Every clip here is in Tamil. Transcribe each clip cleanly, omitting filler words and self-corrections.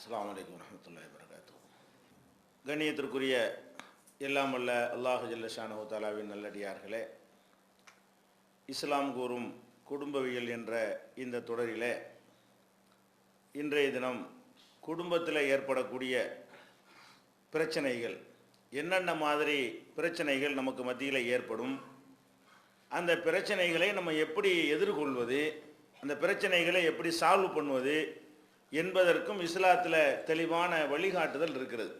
அஸ்ஸலாமு அலைக்கும் வரஹ்மத்துல்லாஹி வபரகாத்துஹு. கண்ணியத்திற்குரிய எல்லாம் வல்ல அல்லாஹு ஜல்ல ஷானஹு தஆலாவின் நல்லடியார்களே, இஸ்லாம் கூறும் குடும்பவியல் என்ற இந்த தொடரிலே இன்றைய தினம் குடும்பத்தில் ஏற்படக்கூடிய பிரச்சனைகள், என்னென்ன மாதிரி பிரச்சனைகள் நமக்கு மத்தியில் ஏற்படும், அந்த பிரச்சனைகளை நம்ம எப்படி எதிர்கொள்வது, அந்த பிரச்சனைகளை எப்படி சால்வ் பண்ணுவது என்பதற்கும் இஸ்லாத்தில் தெளிவான வழிகாட்டுதல் இருக்கிறது.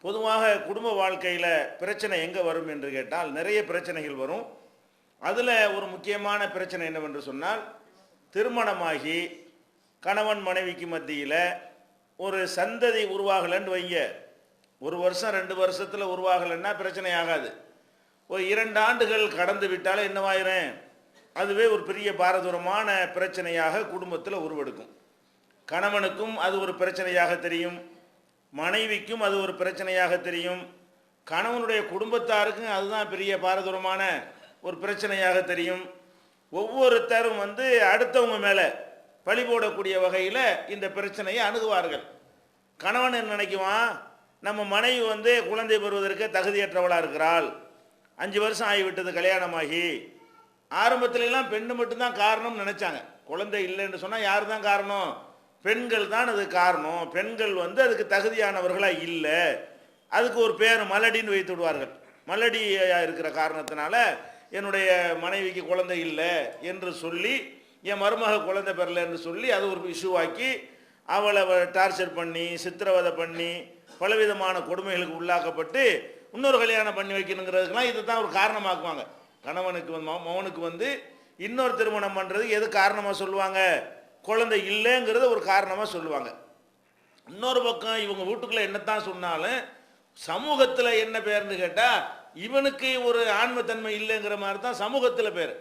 பொதுவாக குடும்ப வாழ்க்கையில் பிரச்சனை எங்கே வரும் என்று கேட்டால் நிறைய பிரச்சனைகள் வரும். அதில் ஒரு முக்கியமான பிரச்சனை என்னவென்று சொன்னால், திருமணமாகி கணவன் மனைவிக்கு மத்தியில் ஒரு சந்ததி உருவாகலைன்னு வைங்க. ஒரு வருஷம் 2 வருஷத்தில் உருவாகலைன்னா பிரச்சனை ஆகாது. ஒரு 2 ஆண்டுகள் கடந்து விட்டால் என்னவாயிரும், அதுவே ஒரு பெரிய பாரதூரமான பிரச்சனையாக குடும்பத்தில் உருவெடுக்கும். கணவனுக்கும் அது ஒரு பிரச்சனையாக தெரியும், மனைவிக்கும் அது ஒரு பிரச்சனையாக தெரியும், கணவனுடைய குடும்பத்தாருக்கும் அதுதான் பெரிய பாரதூரமான ஒரு பிரச்சனையாக தெரியும். ஒவ்வொருத்தரும் அடுத்தவங்க மேலே பழி போடக்கூடிய வகையில் இந்த பிரச்சனையை அணுகுவார்கள். கணவன் என்ன நினைக்குவான், நம்ம மனைவி குழந்தை பெறுவதற்கு தகுதியற்றவளாக இருக்கிறாள், 5 வருஷம் ஆகிவிட்டது கல்யாணமாகி. ஆரம்பத்திலெல்லாம் பெண்ணு மட்டும்தான் காரணம் நினைச்சாங்க. குழந்தை இல்லைன்னு சொன்னால் யார் தான் காரணம்? பெண்கள் தான் அது காரணம். பெண்கள் அதுக்கு தகுதியானவர்களாக இல்லை, அதுக்கு ஒரு பேர் மலடின்னு வைத்து விடுவார்கள். மலடியாக இருக்கிற காரணத்தினால என்னுடைய மனைவிக்கு குழந்தை இல்லை என்று சொல்லி, என் மருமக குழந்தை பெறலை என்று சொல்லி அது ஒரு இஷ்யூவாக்கி அவளை டார்ச்சர் பண்ணி சித்திரவதை பண்ணி பலவிதமான கொடுமைகளுக்கு உள்ளாக்கப்பட்டு இன்னொரு கல்யாணம் பண்ணி வைக்கணுங்கிறதுக்கெல்லாம் இதை தான் ஒரு காரணமாக்குவாங்க. கணவனுக்கு மகனுக்கு இன்னொரு திருமணம் பண்ணுறதுக்கு எது காரணமாக சொல்லுவாங்க? குழந்தை இல்லைங்கிறத ஒரு காரணமாக சொல்லுவாங்க. இன்னொரு பக்கம் இவங்க வீட்டுக்குள்ளே என்னத்தான் சொன்னாலும் சமூகத்தில் என்ன பேர்னு கேட்டால், இவனுக்கு ஒரு ஆன்மத்தன்மை இல்லைங்கிற மாதிரி தான் சமூகத்தில் பேர்.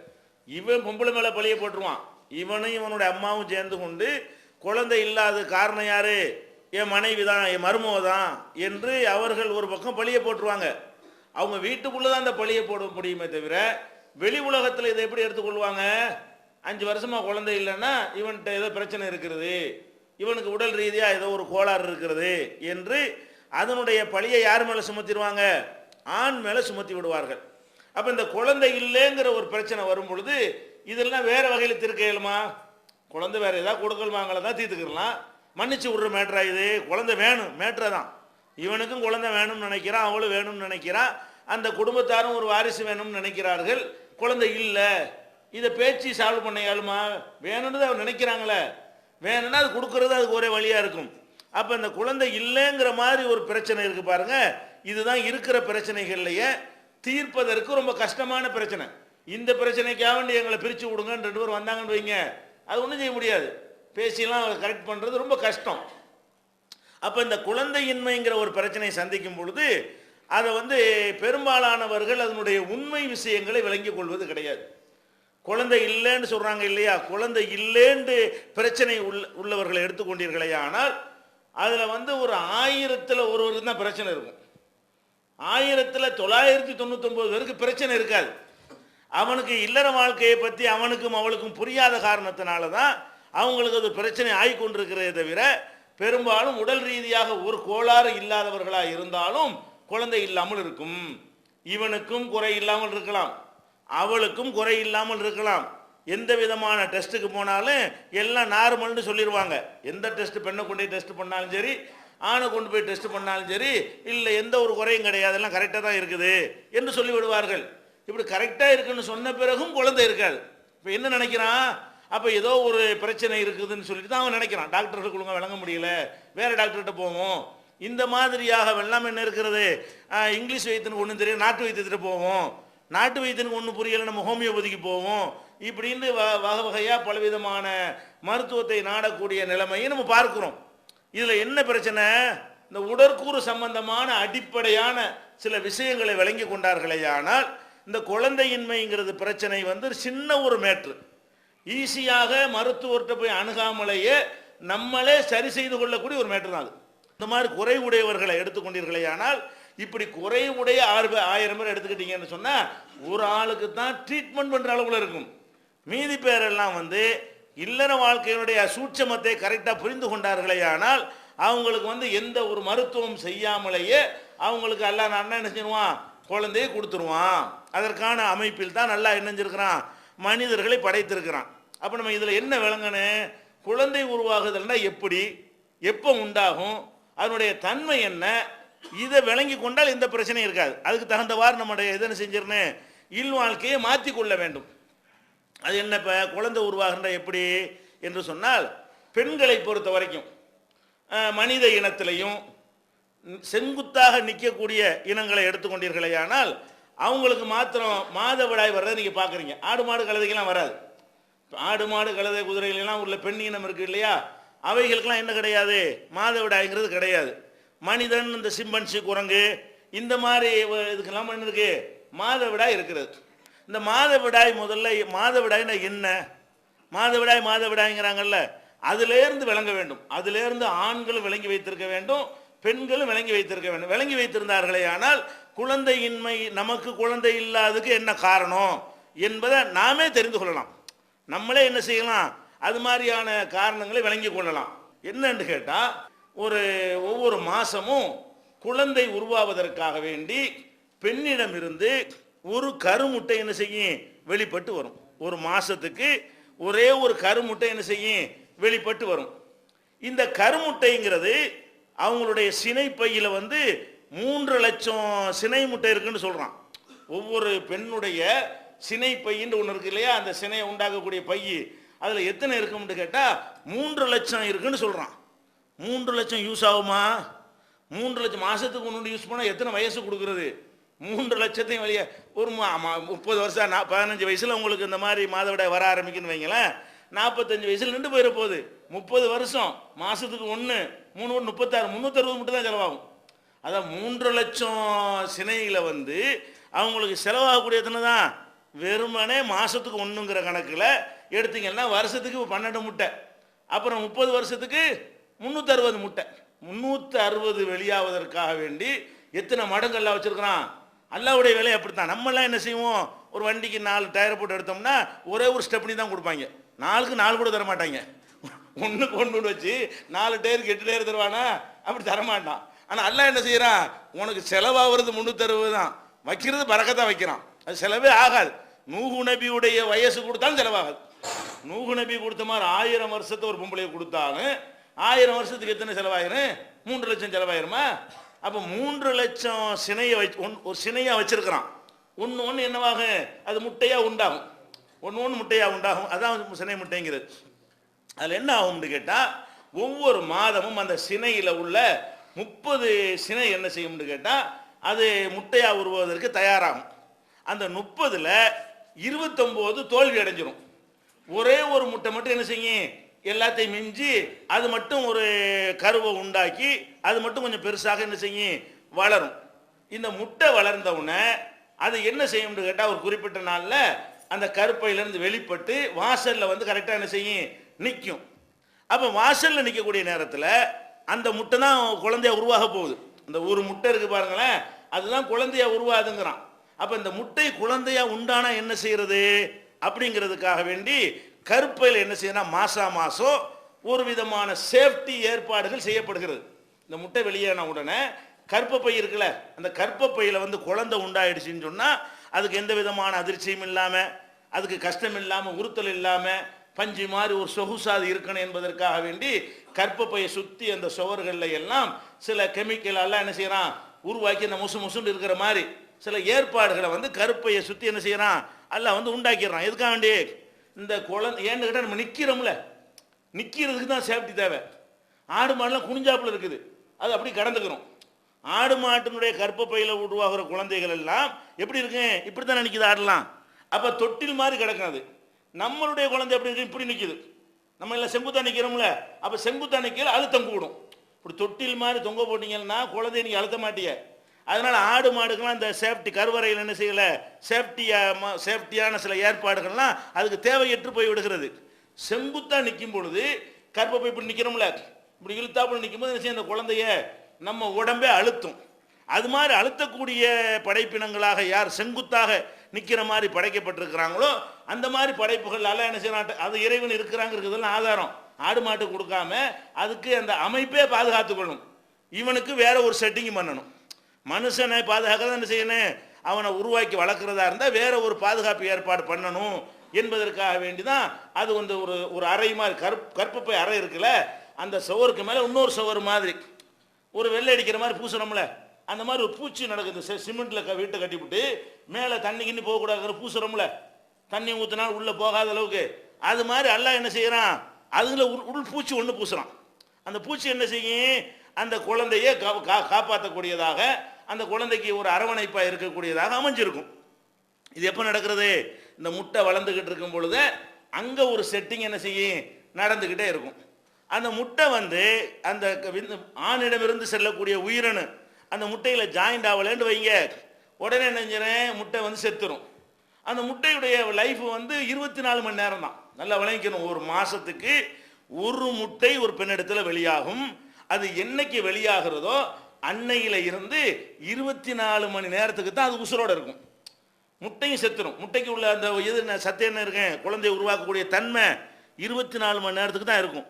இவன் பொம்பளை மேலே பழிய போட்டுருவான். இவனும் இவனுடைய அம்மாவும் சேர்ந்து கொண்டு குழந்தை இல்லாத காரணம் யாரு? என் மனைவி தான், என் மருமக தான் என்று அவர்கள் ஒரு பக்கம் பழிய போட்டுருவாங்க. அவங்க வீட்டுக்குள்ளே தான் அந்த பழியை போட முடியுமே தவிர வெளி உலகத்தில் இதை எப்படி எடுத்துக்கொள்வாங்க? 5 வருஷமாக குழந்தை இல்லைன்னா இவன்கிட்ட ஏதோ பிரச்சனை இருக்கிறது, இவனுக்கு உடல் ரீதியாக ஏதோ ஒரு கோளாறு இருக்கிறது என்று அதனுடைய பழியை யார் மேலே சுமத்திடுவாங்க? ஆண் மேலே சுமத்தி விடுவார்கள். அப்போ இந்த குழந்தை இல்லைங்கிற ஒரு பிரச்சனை வரும் பொழுது இதெல்லாம் வேறு வகையில் தீர்க்க இயலுமா? குழந்தை வேறு ஏதாவது கொடுக்கல் வாங்கலை தான் தீர்த்துக்கலாம். மன்னிச்சு விடுற மேட்ரா இது? குழந்தை வேணும் மேட்ரா தான். இவனுக்கும் குழந்தை வேணும்னு நினைக்கிறான், அவளும் வேணும்னு நினைக்கிறான், அந்த குடும்பத்தாரும் ஒரு வாரிசு வேணும்னு நினைக்கிறார்கள். குழந்தை இல்லை, இதை பேச்சு சால்வ் பண்ண இயலுமா? வேணும்னு தான் அவர் நினைக்கிறாங்களே, வேணும்னா அது கொடுக்கறது அதுக்கு ஒரே வழியாக இருக்கும். அப்போ இந்த குழந்தை இல்லைங்கிற மாதிரி ஒரு பிரச்சனை இருக்குது பாருங்க. இதுதான் இருக்கிற பிரச்சனைகள்லையே தீர்ப்பதற்கு ரொம்ப கஷ்டமான பிரச்சனை. இந்த பிரச்சனைக்காக வேண்டி எங்களை பிரித்து விடுங்கன்னு 2 பேர் வந்தாங்கன்னு வைங்க, அது ஒன்றும் செய்ய முடியாது. பேசியெல்லாம் கரெக்ட் பண்ணுறது ரொம்ப கஷ்டம். அப்போ இந்த குழந்தையின்மைங்கிற ஒரு பிரச்சனையை சந்திக்கும் பொழுது அதை பெரும்பாலானவர்கள் அதனுடைய உண்மை விஷயங்களை விளங்கி கொள்வது கிடையாது. குழந்தை இல்லைன்னு சொல்கிறாங்க இல்லையா, குழந்தை இல்லைன்னு பிரச்சனை உள்ளவர்களை எடுத்துக்கொண்டீர்களே, ஆனால் அதில் ஒரு 1000ல் ஒருவருக்கு தான் பிரச்சனை இருக்கும். 1999 பேருக்கு பிரச்சனை இருக்காது. அவனுக்கு இல்லற வாழ்க்கையை பற்றி அவனுக்கும் அவளுக்கும் புரியாத காரணத்தினால தான் அவங்களுக்கு அது பிரச்சனை ஆகிக்கொண்டிருக்கிறதே தவிர, பெரும்பாலும் உடல் ரீதியாக ஒரு கோளாறு இல்லாதவர்களாக இருந்தாலும் குழந்தை இல்லாமல் இருக்கும். இவனுக்கும் குறை இல்லாமல் இருக்கலாம், அவளுக்கும் குறை இல்லாமல் இருக்கலாம். எந்த விதமான டெஸ்ட்டுக்கு போனாலும் எல்லாம் நார்மல்னு சொல்லிடுவாங்க. எந்த டெஸ்ட், பெண்ணை கொண்டு போய் டெஸ்ட் பண்ணாலும் சரி, ஆணை கொண்டு போய் டெஸ்ட் பண்ணாலும் சரி, இல்லை எந்த ஒரு குறையும் கிடையாது, எல்லாம் கரெக்டாக தான் இருக்குது என்று சொல்லி விடுவார்கள். இப்படி கரெக்டாக இருக்குன்னு சொன்ன பிறகும் குழந்தை இருக்காது. இப்போ என்ன நினைக்கிறான்? அப்போ ஏதோ ஒரு பிரச்சனை இருக்குதுன்னு சொல்லிட்டு தான் அவன் நினைக்கிறான். டாக்டர்களுக்கு ஒழுங்காக விளங்க முடியல, வேறு டாக்டர்கிட்ட போவோம். இந்த மாதிரியாக வெள்ளம் என்ன இருக்கிறது, இங்கிலீஷ் வைத்தியனுக்கு ஒன்றும் தெரியும், நாட்டு வைத்தியத்திட்ட போவோம், நாட்டு வைத்தியனுக்கு ஒன்றும் புரியலை, நம்ம ஹோமியோபதிக்கு போவோம். இப்படின்னு வகை வகையாக பலவிதமான மருத்துவத்தை நாடக்கூடிய நிலைமையை நம்ம பார்க்கிறோம். இதில் என்ன பிரச்சனை? இந்த உடற்கூறு சம்பந்தமான அடிப்படையான சில விஷயங்களை விளங்கி கொண்டார்களே, ஆனால் இந்த குழந்தையின்மைங்கிறது பிரச்சனை சின்ன ஒரு மேட்ரு. ஈஸியாக மருத்துவர்கிட்ட போய் அணுகாமலேயே நம்மளே சரி செய்து கொள்ளக்கூடிய ஒரு மேட்ரு தான் அது. இந்த மாதிரி குறைவுடையவர்களை எடுத்துக்கொண்டீர்களே, ஆனால் இப்படி குறைவுடைய 1000 பேர் எடுத்துக்கிட்டீங்கன்னு சொன்னால் ஒரு ஆளுக்கு தான் ட்ரீட்மெண்ட் பண்ணுற அளவில் இருக்கும். மீதி பேரெல்லாம் இல்லற வாழ்க்கையினுடைய சூட்சமத்தை கரெக்டாக புரிந்து கொண்டார்களே, ஆனால் அவங்களுக்கு வந்து எந்த ஒரு மருத்துவம் செய்யாமலேயே அவங்களுக்கு அல்லாஹ் நான் என்ன செய்வான், குழந்தையை கொடுத்துருவான். அதற்கான அமைப்பில் தான் நல்லா என்ன செஞ்சிருக்கிறான், மனிதர்களை படைத்திருக்கிறான். அப்போ நம்ம இதில் என்ன விளங்கணும், குழந்தை உருவாகுதல்னா எப்படி, எப்போ உண்டாகும், அதனுடைய தன்மை என்ன, இதை விளங்கி கொண்டால் எந்த பிரச்சனையும் இருக்காது. அதுக்கு தகுந்தவாறு நம்முடைய எதனை செஞ்சிடணும், இல்வாழ்க்கையை மாற்றி கொள்ள வேண்டும். அது என்ன, இப்போ குழந்தை உருவாகின்ற எப்படி என்று சொன்னால், பெண்களை பொறுத்த வரைக்கும் மனித இனத்திலையும் செங்குத்தாக நிற்கக்கூடிய இனங்களை எடுத்துக்கொண்டீர்களே ஆனால் அவங்களுக்கு மாத்திரம் மாதவிடாய் வர்றதை நீங்கள் பார்க்குறீங்க. ஆடு மாடு கழுதைக்கெல்லாம் வராது. ஆடு மாடு கழுதை குதிரைகளெல்லாம் உள்ள பெண் இனம் இருக்குது இல்லையா, அவைகளுக்கெல்லாம் என்ன கிடையாது, மாதவிடாய்ங்கிறது கிடையாது. மனிதன், இந்த சிம்பன்சி, குரங்கு, இந்த மாதிரி இதுக்கெல்லாம் என்ன இருக்கு, மாதவிடாய் இருக்கிறது. இந்த மாதவிடாய் முதல்ல மாதவிடாய்னா என்ன, மாதவிடாய்ங்கிறாங்கல்ல, அதிலேருந்து விளங்க வேண்டும். அதிலேருந்து ஆண்களும் விளங்கி வைத்திருக்க வேண்டும், பெண்களும் விளங்கி வைத்திருக்க வேண்டும். விளங்கி வைத்திருந்தார்களே ஆனால் குழந்தையின்மை, நமக்கு குழந்தை இல்லாததுக்கு என்ன காரணம் என்பதை நாமே தெரிந்து கொள்ளலாம். நம்மளே என்ன செய்யலாம், அது மாதிரியான காரணங்களை விளங்கி கொள்ளலாம். என்னன்னு கேட்டால், ஒவ்வொரு மாதமும் குழந்தை உருவாவதற்காக வேண்டி பெண்ணிடம் இருந்து ஒரு கருமுட்டை என்ன செய்யும், வெளிப்பட்டு வரும். ஒரு மாதத்துக்கு ஒரே ஒரு கருமுட்டை என்ன செய்யும், வெளிப்பட்டு வரும். இந்த கருமுட்டைங்கிறது அவங்களுடைய சினை பையில் வந்து 3 லட்சம் சினை முட்டை இருக்குன்னு சொல்கிறான். ஒவ்வொரு பெண்ணுடைய சினை பையின்னு ஒன்று இருக்கு இல்லையா, அந்த சினையை உண்டாக்கக்கூடிய பை, அதில் எத்தனை இருக்குன்னு கேட்டால் 3 லட்சம் இருக்குன்னு சொல்கிறான். 3 லட்சம் யூஸ் ஆகுமா? 3 லட்சம் மாதத்துக்கு ஒன்று யூஸ் பண்ணால் எத்தனை வயசு கொடுக்குறது? 3 லட்சத்தையும் வெளியே ஒரு 30 வருஷம் 15 வயசில் உங்களுக்கு இந்த மாதிரி மாதவிடாய் வர ஆரம்பிக்குன்னு வைங்களேன், 45 வயசில் நின்று போயிட போகுது. 30 வருஷம் மாதத்துக்கு 1 3 36 360 மட்டும் தான் செலவாகும். அதான் 3 லட்சம் சினையில் வந்து அவங்களுக்கு செலவாகக்கூடிய எத்தனை தான், வெறுமனே மாதத்துக்கு 1ங்கிற கணக்கில் எடுத்தீங்கன்னா வருஷத்துக்கு 12 முட்டை, அப்புறம் 30 வருஷத்துக்கு 360 முட்டை. 360 வெளியாவதற்காக வேண்டி எத்தனை மடங்கள்லாம் வச்சுருக்கிறான். அல்லாவுடைய வேலை அப்படித்தான். நம்மளாம் என்ன செய்வோம், ஒரு வண்டிக்கு 4 டயரை போட்டு எடுத்தோம்னா ஒரே ஒரு ஸ்டெப்னி தான் கொடுப்பாங்க, 4க்கு 4 கூட தர மாட்டாங்க. 1க்கு 1 வச்சு 4 டயருக்கு 8 டயர் தருவானா, அப்படி தரமாட்டான். ஆனால் அல்லா என்ன செய்யறான், உனக்கு செலவாகிறது 360 தான், வைக்கிறது பறக்கத்தான் வைக்கிறான். அது செலவே ஆகாது. நூஹு நபியுடைய வயசு கொடுத்தாலும் செலவாகாது. நூஹு நபி கொடுத்த மாதிரி 1000 வருஷத்தை ஒரு பொம்பளையை கொடுத்தாலும் 1000 வருஷத்துக்கு எத்தனை செலவாயிரும், 3 லட்சம் செலவாயிருமா? அப்போ 3 லட்சம் சினையை ஒரு சினையாக வச்சிருக்கிறான். ஒன்று என்னவாக, அது முட்டையாக உண்டாகும், ஒன்று முட்டையாக உண்டாகும். அதான் சினை முட்டைங்கிறது. அதில் என்ன ஆகும்னு கேட்டால், ஒவ்வொரு மாதமும் அந்த சினையில் உள்ள 30 சினை என்ன செய்யும்னு கேட்டால், அது முட்டையாக உருவாவதற்கு தயாராகும். அந்த 30ல் 29 தோல்வி அடைஞ்சிரும். ஒரே ஒரு முட்டை மட்டும் என்ன செய்யும், எல்லாத்தையும் மிஞ்சி அது மட்டும் ஒரு கருவை உண்டாக்கி அது மட்டும் கொஞ்சம் பெருசாக என்ன செய்யும், வளரும். இந்த முட்டை வளர்ந்தவுடனே அது என்ன செய்யும்னு கேட்டால், ஒரு குறிப்பிட்ட நாளில் அந்த கருப்பையிலேருந்து வெளிப்பட்டு வாசலில் வந்து கரெக்டாக என்ன செய்யும், நிற்கும். அப்போ வாசலில் நிற்கக்கூடிய நேரத்தில் அந்த முட்டை தான் குழந்தைய உருவாக போகுது. அந்த ஒரு முட்டை இருக்குது பாருங்களேன், அதுதான் குழந்தையா உருவாதுங்கிறான். அப்போ இந்த முட்டை குழந்தையா உண்டானா என்ன செய்யறது அப்படிங்கிறதுக்காக வேண்டி கருப்பையில் என்ன செய்யணும், மாதம் ஒரு விதமான சேஃப்டி ஏற்பாடுகள் செய்யப்படுகிறது. இந்த முட்டை வெளியேன உடனே கர்ப்பப்பை இருக்குல்ல, அந்த கர்ப்பப்பையில் வந்து குழந்தை உண்டாயிடுச்சுன்னு சொன்னால் அதுக்கு எந்த விதமான அதிர்ச்சியும் இல்லாமல், அதுக்கு கஷ்டம் இல்லாமல், உறுத்தல் இல்லாமல், பஞ்சு மாதிரி ஒரு சொகுசாது இருக்கணும் என்பதற்காக வேண்டி கர்ப்பப்பையை சுற்றி அந்த சுவர்களில் எல்லாம் சில கெமிக்கல் எல்லாம் என்ன செய்யறான், உருவாக்கி அந்த முசுன்னு இருக்கிற மாதிரி சில ஏற்பாடுகளை வந்து கருப்பையை சுற்றி என்ன செய்யறான், எல்லாம் வந்து உண்டாக்கிடுறான். எதுக்காக வேண்டி, இந்த குழந்தை ஏன்னு கேட்டால் நம்ம நிற்கிறோம்ல, நிற்கிறதுக்கு தான் சேஃப்டி தேவை. ஆடு மாடுலாம் குனிஞ்சாப்புல இருக்குது, அது அப்படி கடந்துக்கிறோம். ஆடு மாட்டினுடைய கர்ப்பப்பையில் உருவாகிற குழந்தைகள் எல்லாம் எப்படி இருக்கு, இப்படி தான் நிற்கிது ஆடலாம். அப்போ தொட்டில் மாதிரி கிடக்காது. நம்மளுடைய குழந்தை எப்படி இருக்கு, இப்படி நிற்கிது. நம்ம எல்லாம் செங்குத்தா நிற்கிறோம்ல, அப்போ செங்குத்தா நிற்கல அழுத்தம் கூடும். இப்படி தொட்டில் மாதிரி தொங்க போட்டீங்கன்னா குழந்தைய நீங்கள் அழுத்த மாட்டீங்க. அதனால் ஆடு மாடுகள்லாம் இந்த சேஃப்டி கருவறையில் என்ன செய்யலை, சேஃப்டியான சில ஏற்பாடுகள்லாம் அதுக்கு தேவையற்று போய் விடுகிறது. செங்குத்தாக நிற்கும் பொழுது கர்ப்பப்பை இப்படி நிற்கிறோம்ல, இப்படி இழுத்தாப்புல நிற்கும்போது என்ன செய்ய, அந்த குழந்தைய நம்ம உடம்பே அழுத்தும். அது மாதிரி அழுத்தக்கூடிய படைப்பினங்களாக யார் செங்குத்தாக நிற்கிற மாதிரி படைக்கப்பட்டிருக்கிறாங்களோ அந்த மாதிரி படைப்புகள் எல்லாம் என்ன செய்யறாங்க, அது இறைவன் இருக்கிறாங்கிறதுலாம் ஆதாரம். ஆடு மாட்டு கொடுக்காம அதுக்கு அந்த அமைப்பே பாதுகாத்துக்கொள்ளும். இவனுக்கு வேற ஒரு செட்டிங் பண்ணணும். மனுஷனை பாதுகாக்க என்ன செய்யணும், அவனை உருவாக்கி வளர்க்குறதா இருந்தால் வேற ஒரு பாதுகாப்பு ஏற்பாடு பண்ணணும் என்பதற்காக வேண்டி தான் அது வந்து ஒரு அறை மாதிரி கற்பப்பை அறை இருக்குல்ல, அந்த சுவருக்கு மேலே இன்னொரு சுவர் மாதிரி ஒரு வெள்ளை அடிக்கிற மாதிரி பூசுறோம்ல, அந்த மாதிரி ஒரு பூச்சி நடக்குது. சிமெண்ட்டில் வீட்டை கட்டிவிட்டு மேலே தண்ணி கிண்ணி போகக்கூடாது பூசுறோம்ல, தண்ணி ஊற்றினாலும் உள்ளே போகாத அளவுக்கு. அது மாதிரி அல்லாஹ் என்ன செய்கிறான், அதுல உள் பூச்சி ஒன்று பூசுறான். அந்த பூச்சி என்ன செய்யும், அந்த குழந்தையை காப்பாற்றக்கூடியதாக, அந்த குழந்தைக்கு ஒரு அரவணைப்பாக இருக்கக்கூடியதாக அமைஞ்சிருக்கும். இது எப்போ நடக்கிறது, இந்த முட்டை வளர்ந்துக்கிட்டு இருக்கும் பொழுது அங்கே ஒரு செட்டிங் என்ன செய்யும் நடந்துக்கிட்டே இருக்கும். அந்த முட்டை வந்து அந்த ஆணிடமிருந்து செல்லக்கூடிய உயிரணு அந்த முட்டையில் ஜாயிண்ட் ஆகலைன்னு வைங்க, உடனே நினைஞ்சிறேன் முட்டை வந்து செத்துரும். அந்த முட்டையுடைய லைஃப் வந்து 24 மணி நேரம் தான். நல்லா விளங்கிக்கணும், ஒரு மாதத்துக்கு ஒரு முட்டை ஒரு பெண்ணிடத்தில் வெளியாகும். அது என்னைக்கு வெளியாகிறதோ அன்னையில இருந்து 24 மணி நேரத்துக்கு தான் அது உசுரோடு இருக்கும். முட்டையும் செத்துரும். முட்டைக்கு உள்ள அந்த எது சத்து என்ன இருக்கேன், குழந்தையை உருவாக்கக்கூடிய தன்மை 24 மணி நேரத்துக்கு தான் இருக்கும்.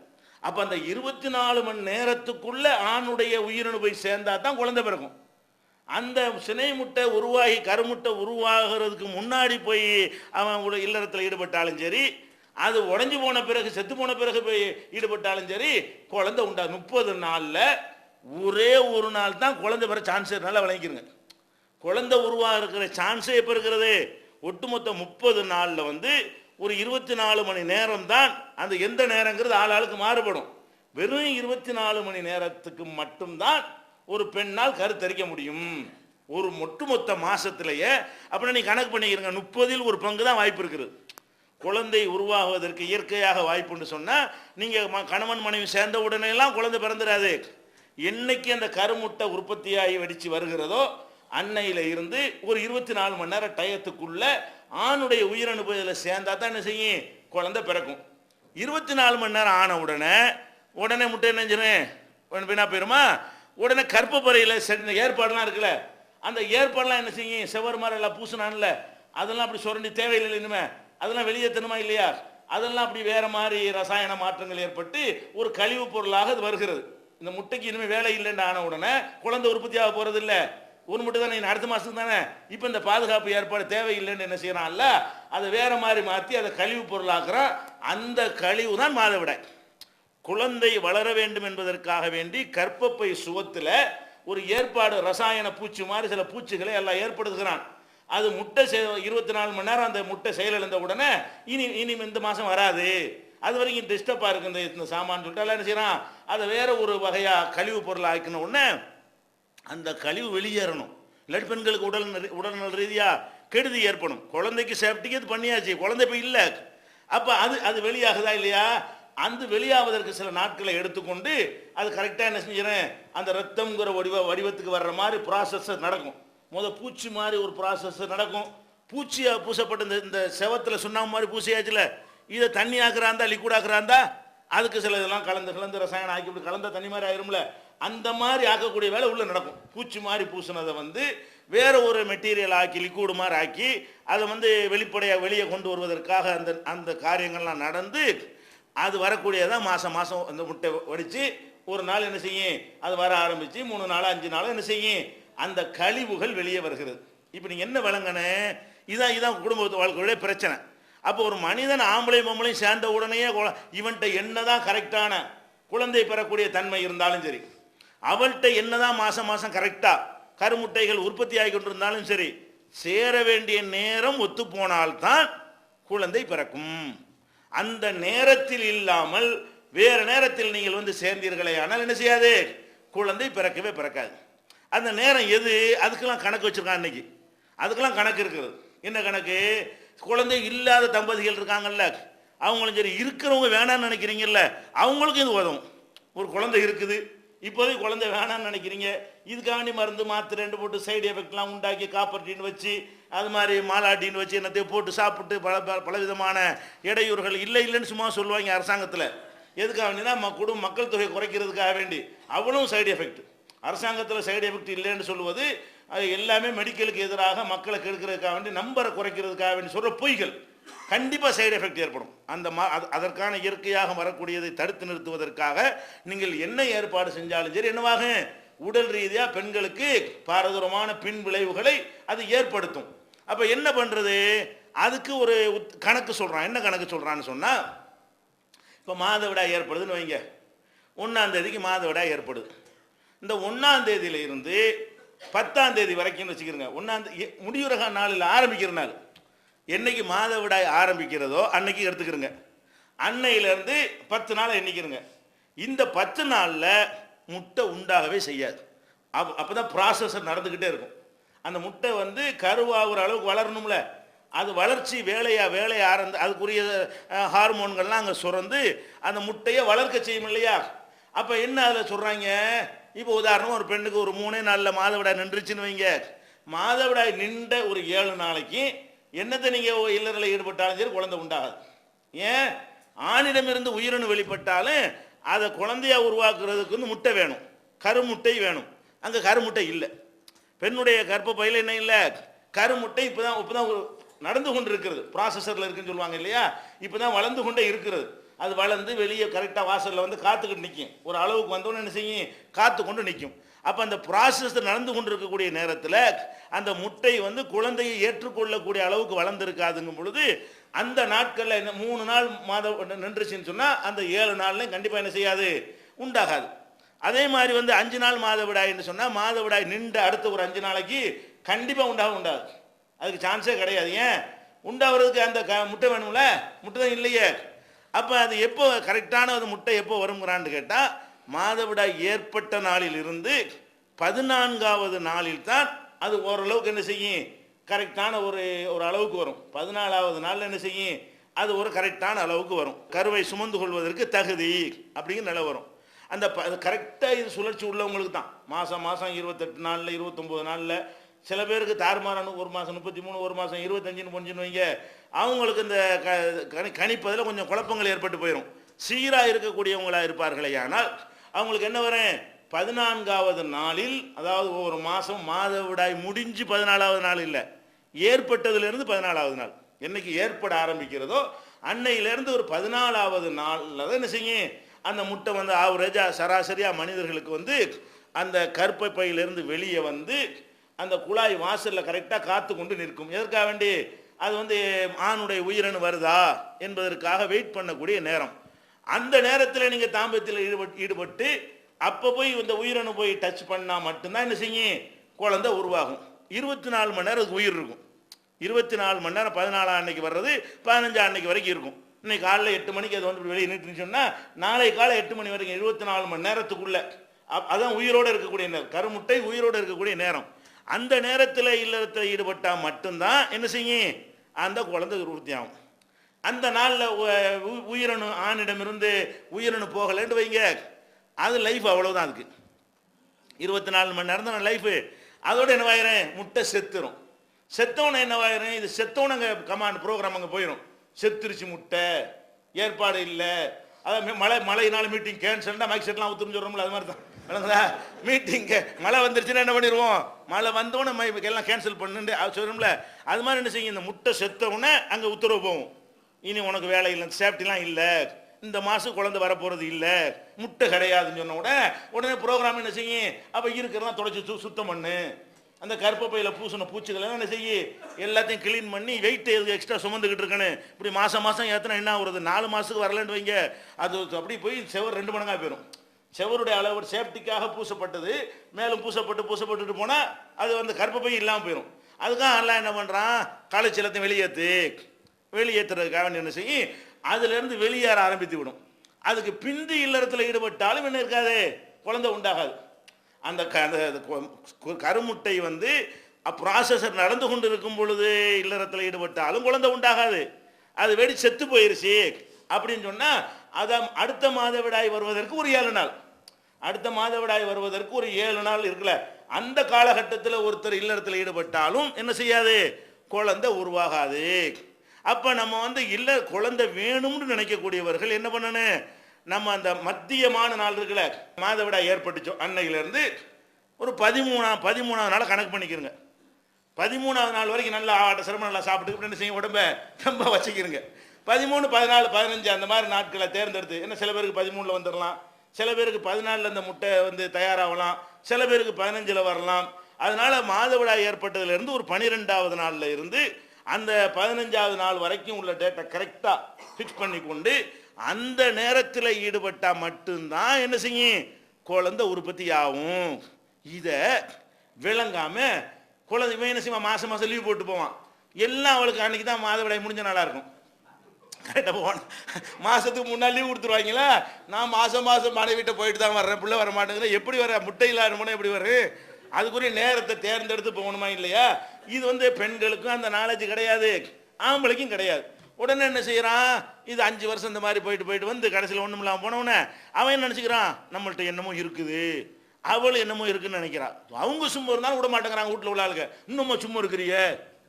அப்போ அந்த 24 மணி நேரத்துக்குள்ள ஆணுடைய உயிரணு போய் சேர்ந்தா தான் குழந்தை பிறக்கும். அந்த சினை முட்டை உருவாகி கருமுட்டை உருவாகிறதுக்கு முன்னாடி போய் அவன் இல்லறத்தில் ஈடுபட்டாலும் சரி, அது உடஞ்சி போன பிறகு செத்து போன பிறகு போய் ஈடுபட்டாலும் சரி, குழந்தை உண்டாகும். 30 நாளில் ஒரே ஒரு நாள் தான் குழந்தை பெற சான்ஸ். நல்லா விளங்கிக்கிறங்க, குழந்தை உருவாகிற சான்ஸே எப்போ இருக்கிறது, ஒட்டுமொத்த 30 நாளில் வந்து ஒரு 24 மணி நேரம் தான். அந்த எந்த நேரங்கிறது ஆளுக்கு மாறுபடும். வெறும் 24 மணி நேரத்துக்கு மட்டும்தான் ஒரு பெண்ணால் கருத்தரிக்க முடியும் ஒரு ஒட்டுமொத்த மாசத்திலேயே. அப்படின்னா நீ கணக்கு பண்ணிக்கிறங்க, 30ல் ஒரு பங்கு தான் வாய்ப்பு இருக்குது குழந்தை உருவாகுவதற்கு. இயற்கையாக வாய்ப்புன்னு சொன்னால் நீங்கள் கணவன் மனைவி சேர்ந்த உடனே எல்லாம் குழந்தை பிறந்துடாது. என்னைக்கு அந்த கருமுட்டை உற்பத்தியாகி வெடித்து வருகிறதோ அன்னையில இருந்து ஒரு 24 மணி நேரம் டயத்துக்குள்ள ஆணுடைய உயிரணுபதில் சேர்ந்தா தான் என்ன செய்யும், குழந்தை பிறக்கும். 24 மணி நேரம் ஆன உடனே முட்டை நினைஞ்சிரும் வீணா போயிருமா. உடனே கற்பப்பறையில் ஏற்பாடுலாம் இருக்குல்ல, அந்த ஏற்பாடுலாம் என்ன செய்யும், செவர் மாதிரி எல்லாம் பூசினான்ல, அதெல்லாம் அப்படி சுரண்டி தேவையில்லை இனிமே, அதெல்லாம் வெளியேற்றணுமா இல்லையா, அதெல்லாம் அப்படி வேற மாதிரி ரசாயன மாற்றங்கள் ஏற்பட்டு ஒரு கழிவு பொருளாக அது வருகிறது. இந்த முட்டைக்கு இனிமேல் வேலை இல்லைன்னு ஆன உடனே குழந்தை உற்பத்தியாக போறது இல்லை. ஒரு முட்டை தானே, அடுத்த மாதத்துக்கு தானே. இப்போ இந்த பாதுகாப்பு ஏற்பாடு தேவையில்லைன்னு என்ன செய்யறான்ல, அதை வேற மாதிரி மாற்றி அதை கழிவு பொருளாக்குறான். அந்த கழிவு தான் மாதவிடாய். குழந்தை வளர வேண்டும் என்பதற்காக வேண்டி கற்பப்பை சுவத்தில் ஒரு ஏற்பாடு, ரசாயன பூச்சி மாதிரி சில பூச்சிகளை எல்லாம் ஏற்படுத்துகிறான். அது முட்டை 24 மணி நேரம் அந்த முட்டை செயலிழந்த உடனே இனி இந்த மாதம் வராது, அது வரைக்கும் டிஸ்டர்பாக இருக்கு இந்த சாமான் சொல்லிட்டு எல்லாம் என்ன செய்யறான், அதை வேற ஒரு வகையாக கழிவு பொருள் ஆக்கின உடனே அந்த கழிவு வெளியேறணும். இல்லாட்டி பெண்களுக்கு உடல்நல ரீதியாக கெடுதி ஏற்படும். குழந்தைக்கு சேஃப்டிக்கு இது பண்ணியாச்சு, குழந்தை இப்போ இல்லை. அப்போ அது வெளியாகுதா இல்லையா, அந்த வெளியாவதற்கு சில நாட்களை எடுத்துக்கொண்டு அது கரெக்டாக என்ன செஞ்சிடறேன், அந்த ரத்தம்ங்கிற வடிவத்துக்கு வர்ற மாதிரி ப்ராசஸ் நடக்கும். பூச்சி மாதிரி ஒரு ப்ராசஸ் நடக்கும். பூச்சியாக பூசப்பட்ட இந்த செவத்தில் சுண்ணாம்பு மாதிரி பூசியாச்சுல, இதை தண்ணி ஆக்குறாந்தா லிக்விட் ஆக்குறாந்தா அதுக்கு சில இதெல்லாம் கலந்து ரசாயனம் ஆக்கி இப்படி கலந்த தண்ணி மாதிரி ஆயிரும்ல, அந்த மாதிரி ஆக்கக்கூடிய வேலை உள்ள நடக்கும். பூச்சி மாதிரி பூசினதை வந்து வேற ஒரு மெட்டீரியல் ஆக்கி லிக்விட் மாதிரி ஆக்கி அதை வந்து வெளிப்படையாக வெளியே கொண்டு வருவதற்காக அந்த காரியங்கள்லாம் நடந்து அது வரக்கூடியதான் மாதம் அந்த முட்டை வடித்து ஒரு நாள் என்ன செய்யும், அது வர ஆரம்பித்து 3 நாள் 5 நாள் என்ன செய்யும், அந்த கழிவுகள் வெளியே வருகிறது. இப்போ நீங்கள் என்ன விளங்கணும், இதான் குடும்ப வாழ்க்கையுடைய பிரச்சனை. அப்போ ஒரு மனிதன் ஆம்பளை பொம்பளையும் சேர்ந்த உடனே இவன்கிட்ட என்னதான் கரெக்டான குழந்தை பெறக்கூடிய தன்மை இருந்தாலும் சரி, அவள்கிட்ட என்னதான் மாதம் கரெக்டாக கருமுட்டைகள் உற்பத்தி ஆகி கொண்டிருந்தாலும் சரி, சேர வேண்டிய நேரம் ஒத்து போனால்தான் குழந்தை பிறக்கும். அந்த நேரத்தில் இல்லாமல் வேற நேரத்தில் நீங்கள் வந்து சேர்ந்தீர்களே ஆனால் என்ன செய்யாது, குழந்தை பிறக்கவே பிறக்காது. அந்த நேரம் எது, அதுக்கெல்லாம் கணக்கு வச்சிருக்கான் இன்னைக்கு. அதுக்கெல்லாம் கணக்கு இருக்குது. என்ன கணக்கு, குழந்தை இல்லாத தம்பதிகள் இருக்காங்கல்ல, அவங்களும் சரி, இருக்கிறவங்க வேணான்னு நினைக்கிறீங்கல்ல, அவங்களுக்கும் இது உதவும். ஒரு குழந்தை இருக்குது, இப்போதைக்கு குழந்தை வேணான்னு நினைக்கிறீங்க, இதுக்காண்டி மருந்து மாத்திரை போட்டு சைடு எஃபெக்ட்லாம் உண்டாக்கி காப்பர்ட்டின்னு வச்சு அது மாதிரி மாலாட்டின்னு வச்சு என்னத்தையும் போட்டு சாப்பிட்டு பலவிதமான இடையூறுகள் இல்லைன்னு சும்மா சொல்லுவாங்க அரசாங்கத்தில். எதுக்காக வேண்டினா மக்கள் தொகை குறைக்கிறதுக்காக வேண்டி. அவ்வளவும் சைடு எஃபெக்ட். அரசாங்கத்தில் சைடு எஃபெக்ட் இல்லைன்னு சொல்லுவது அது எல்லாமே மெடிக்கலுக்கு எதிராக மக்களை கெடுக்கிறதுக்காக வேண்டி, நம்பரை குறைக்கிறதுக்காக வேண்டி சொல்கிற பொய்கள். கண்டிப்பாக சைடு எஃபெக்ட் ஏற்படும். அதற்கான இயற்கையாக வரக்கூடியதை தடுத்து நிறுத்துவதற்காக நீங்கள் என்ன ஏற்பாடு செஞ்சாலும் சரி என்னவாகும், உடல் ரீதியாக பெண்களுக்கு பாரதூரமான பின் விளைவுகளை அது ஏற்படுத்தும். அப்போ என்ன பண்ணுறது, அதுக்கு ஒரு கணக்கு சொல்கிறான். என்ன கணக்கு சொல்கிறான்னு சொன்னால், இப்போ மாதவிடாய் ஏற்படுதுன்னு வைங்க, 1ஆம் தேதிக்கு மாதவிடாய் ஏற்படுது. இந்த 1ஆம் தேதியில இருந்து 10ஆம் தேதி வரைக்கும் வச்சுக்கிறங்க. 1ஆம் தேதி முடிவுரக நாளில் ஆரம்பிக்கிற நாள் என்னைக்கு மாதவிடாய் ஆரம்பிக்கிறதோ அன்னைக்கு எடுத்துக்கிறங்க. அன்னையிலேருந்து 10 நாள் எண்ணிக்கிறங்க. இந்த 10 நாளில் முட்டை உண்டாகவே செய்யாது. அப்போ தான் ப்ராசஸ் நடந்துக்கிட்டே இருக்கும். அந்த முட்டை வந்து கருவாகிற அளவுக்கு வளரணும்ல, அது வளர்ச்சி வேலையை ஆரம்பி அதுக்குரிய ஹார்மோன்கள்லாம் அங்கே சுரந்து அந்த முட்டையை வளர்க்க செய்யும் இல்லையா. அப்போ என்ன அதில் சொல்கிறாங்க, இப்போ உதாரணம் ஒரு பெண்ணுக்கு ஒரு 3 நாளில் மாதவிடாய் நின்றுச்சுன்னு வைங்க. மாதவிடாய் நின்ற ஒரு 7 நாளைக்கு என்னத்தை நீங்கள் இல்லறல ஈடுபட்டாலும் சரி குழந்தை உண்டாகாது. ஏன், ஆணிடமிருந்து உயிரணு வெளிப்பட்டாலும் அதை குழந்தையா உருவாக்குறதுக்கு வந்து முட்டை வேணும், கருமுட்டை வேணும். அங்கே கருமுட்டை இல்லை. பெண்ணுடைய கர்ப்பப்பையில் என்ன இல்லை, கருமுட்டை இப்போதான் நடந்து கொண்டு இருக்கிறது, ப்ராசஸரில் இருக்குன்னு சொல்லுவாங்க இல்லையா. இப்போ தான் வளர்ந்து கொண்டே இருக்கிறது. அது வளர்ந்து வெளியே கரெக்டாக வாசலில் வந்து காத்துக்கிட்டு நிற்கும். ஒரு அளவுக்கு வந்தோன்னு என்ன செய்யும், காத்து கொண்டு நிற்கும். அப்போ அந்த ப்ராசஸ் நடந்து கொண்டு இருக்கக்கூடிய நேரத்தில் அந்த முட்டை வந்து குழந்தையை ஏற்றுக்கொள்ளக்கூடிய அளவுக்கு வளர்ந்துருக்காதுங்கும் பொழுது அந்த நாட்களில் என்ன 3 நாள் மாதம் நின்றுச்சுன்னு சொன்னால் அந்த 7 நாள்லையும் கண்டிப்பாக என்ன செய்யாது, உண்டாகாது. அதே மாதிரி வந்து 5 நாள் மாதவிடாய்ன்னு சொன்னால் மாதவிடாய் நின்ற அடுத்த ஒரு 5 நாளைக்கு கண்டிப்பாக உண்டாகாது. அதுக்கு சான்ஸே கிடையாது. ஏன், உண்டாகிறதுக்கு அந்த முட்டை வேணும்ல, முட்டை தான் இல்லையே. அப்போ அது எப்போ கரெக்டான அது முட்டை எப்போ வருங்கிறான்னு கேட்டால் மாதவிடாய் ஏற்பட்ட நாளில் இருந்து 14ஆவது நாளில் தான் அது ஓரளவுக்கு என்ன செய்யும், கரெக்டான ஒரு அளவுக்கு வரும். 14ஆவது நாளில் என்ன செய்யும், அது ஒரு கரெக்டான அளவுக்கு வரும். கருவை சுமந்து கொள்வதற்கு தகுதி அப்படிங்கிற நிலை வரும். அந்த கரெக்டாக இது சுழற்சி உள்ளவங்களுக்கு தான் மாதம் 28 நாளில் 29 நாளில், சில பேருக்கு தாறுமாறான 1 மாதம் 33, 1 மாதம் 25ன்னு கொஞ்சம் வைங்க, அவங்களுக்கு இந்த கணிப்பதில் கொஞ்சம் குழப்பங்கள் ஏற்பட்டு போயிடும். சீராக இருக்கக்கூடியவங்களாக இருப்பார்களே, ஆனால் அவங்களுக்கு என்ன வரும், 14ஆவது நாளில், அதாவது ஒரு மாதம் மாதவிடாய் முடிஞ்சு 14ஆவது நாள் இல்லை, ஏற்பட்டதுலேருந்து 14ஆவது நாள் என்னைக்கு ஏற்பட ஆரம்பிக்கிறதோ அன்னையிலேருந்து ஒரு 14ஆவது நாளில் தான் என்ன செய்யும், அந்த முட்டை வந்து ஆவரேஜாக சராசரியாக மனிதர்களுக்கு வந்து அந்த கர்ப்ப பையிலிருந்து வெளியே வந்து அந்த குழாய் வாசலில் கரெக்டாக காத்து கொண்டு நிற்கும். எதற்காக வேண்டி, அது வந்து ஆணுடைய உயிரணு வருதா என்பதற்காக வெயிட் பண்ணக்கூடிய நேரம். அந்த நேரத்தில் நீங்கள் தாம்பத்தியில் ஈடுபட்டு அப்போ போய் இந்த உயிரணு போய் டச் பண்ணால் மட்டும்தான் என்ன செய்யும், குழந்தை உருவாகும். 24 மணி நேரம் உயிர் இருக்கும். 24 மணி நேரம் 14ஆம் அன்னைக்கு வர்றது 15ஆம் அன்னைக்கு வரைக்கும் இருக்கும். இன்னைக்கு காலையில் 8 மணிக்கு அது வந்து வெளியே நின்றுன்னு சொன்னால் நாளை காலை 8 மணி வரைக்கும் 24 மணி நேரத்துக்குள்ள அதான் உயிரோடு இருக்கக்கூடிய நேரம், கருமுட்டை உயிரோடு இருக்கக்கூடிய நேரம். அந்த நேரத்தில் இல்லறத்தில் ஈடுபட்டால் மட்டும்தான் என்ன செய்யும், அந்த குழந்தை உற்பத்தி ஆகும். அந்த நாளில் உயிரணு ஆணிடமிருந்து உயிரணு போகலைன்னு வைங்க, அது லைஃப் அவ்வளோதான். அதுக்கு 24 மணி நேரம் தான் லைஃபு. அதோடு என்னவாயிரும், முட்டை செத்துரும். செத்தவனை என்னவாயிரும், இது செத்தவனை அங்கே கமாண்ட் ப்ரோக்ராம் அங்கே போயிடும், செத்துருச்சு முட்டை, ஏற்பாடு இல்லை. அதான் மழையினால மீட்டிங் கேன்சல்னா மைக் செட்லாம் ஊற்றுன்னு சொல்கிறோம்ல, அது மாதிரி தான் விளங்குதா. மீட்டிங்கு மழை வந்துருச்சுன்னா என்ன பண்ணிடுவோம், மழை வந்தோடனே எல்லாம் கேன்சல் பண்ணுன்னு சொல்கிறோம்ல, அது மாதிரி என்ன செய்யும், இந்த முட்டை செத்தவுடனே அங்கே உத்தரவு போகும், இனி உனக்கு வேலை இல்லை, சேஃப்டிலாம் இல்லை, இந்த மாதம் குழந்தை வரப்போகிறது இல்லை, முட்டை கிடையாதுன்னு சொன்ன உடனே ப்ரோக்ராம் என்ன செய்யும், அப்போ இருக்கிறதெல்லாம் தொடச்சி சுத்தம் பண்ணு, அந்த கர்ப்பப்பையில் பூசின பூச்சிகள் என்ன செய்ய எல்லாத்தையும் கிளீன் பண்ணி வெயிட் எதுக்கு எக்ஸ்ட்ரா சுமந்துக்கிட்டு இருக்கணும். இப்படி மாதம் ஏற்றினா என்ன ஆகுறது, 4 மாதத்துக்கு வரலன்னு வைங்க, அது அப்படி போய் செவர் 2 மடங்காக போயிடும். செவருடைய அளவு சேஃப்டிக்காக பூசப்பட்டது மேலும் பூசப்பட்டுட்டு போனால் அது வந்து கர்ப்பப்பை இல்லாமல் போயிடும். அதுக்காக எல்லாம் என்ன பண்ணுறான், காலைச்சலத்தை வெளியேற்றுறதுக்காக என்ன செய்யும், அதுலேருந்து வெளியேற ஆரம்பித்து விடும். அதுக்கு பிந்தி இல்லறத்தில் ஈடுபட்டாலும் என்ன இருக்காது, குழந்தை உண்டாகாது. அந்த கருமுட்டை வந்து ப்ராசஸர் நடந்து கொண்டு இருக்கும் பொழுது இல்லறத்தில் ஈடுபட்டாலும் குழந்தை உண்டாகாது, அது வெடி செத்து போயிருச்சு அப்படின்னு சொன்னால் அதான் அடுத்த மாதவிடாய் வருவதற்கு ஒரு 7 நாள், அடுத்த மாதவிடாய் வருவதற்கு ஒரு 7 நாள் இருக்குல்ல, அந்த காலகட்டத்தில் ஒருத்தர் இல்லறத்தில் ஈடுபட்டாலும் என்ன செய்யாது, குழந்தை உருவாகாது. அப்போ நம்ம வந்து இல்லை குழந்தை வேணும்னு நினைக்கக்கூடியவர்கள் என்ன பண்ணணும், நம்ம அந்த மத்தியமான நாள் இருக்குல்ல, மாதவிடாய் ஏற்பட்டுச்சோ அன்னையிலேருந்து ஒரு 13ஆம் நாள் கணக்கு பண்ணிக்கிறங்க. 13வது நாள் வரைக்கும் நல்லா சிரமம் நல்லா சாப்பிட்டு என்ன செய்யும், உடம்ப ரொம்ப வச்சுக்கிருங்க. 13, 14, 15 அந்த மாதிரி நாட்களை தேர்ந்தெடுத்து, என்ன சில பேருக்கு 13ல் வந்துடலாம், சில பேருக்கு 14ல் அந்த முட்டை வந்து தயாராகலாம், சில பேருக்கு 15ல் வரலாம். அதனால மாதவிடாய் ஏற்பட்டதுலேருந்து ஒரு 12வது நாளில் இருந்து அந்த 15வது நாள் வரைக்கும் உள்ள டேட்டை கரெக்டாக ஃபிக்ஸ் பண்ணி கொண்டு அந்த நேரத்தில் ஈடுபட்டால் மட்டும்தான் என்ன செய்யும், குழந்தை உற்பத்தி ஆகும். இதை விளங்காம குழந்தை என்ன செய்வான், மாதம் மாதம் லீவ் போட்டு போவான். எல்லாம் அவளுக்கு அன்னைக்கு தான் மாதவிடாய் முடிஞ்ச நாளாக இருக்கும். கரெக்டாக போவான். மாதத்துக்கு முன்னாடி லீவ் கொடுத்துருவாங்களா, நான் மாதம் மாதம் மனைவிட்ட போயிட்டு தான் வர்றேன், பிள்ளை வர மாட்டேங்குது, எப்படி வர, முட்டை இல்லாத முனை எப்படி வரும், அதுக்குரிய நேரத்தை தேர்ந்தெடுத்து போகணுமா இல்லையா? இது வந்து பெண்களுக்கும் அந்த நாலேஜ் கிடையாது, ஆம்பளைக்கும் கிடையாது. உடனே என்ன செய்யறான், இது 5 வருஷம் இந்த மாதிரி போயிட்டு போயிட்டு வந்து கடைசியில் ஒன்றும் இல்லாமல் போனவனே அவன் என்ன நினச்சிக்கிறான், நம்மள்ட்ட என்னமோ இருக்குது, அவள் என்னமோ இருக்குன்னு நினைக்கிறான். அவங்க சும்மா இருந்தாலும் விட மாட்டேங்கிறாங்க, வீட்டில் உள்ள ஆளுங்க இன்னும் சும்மா இருக்கிறிய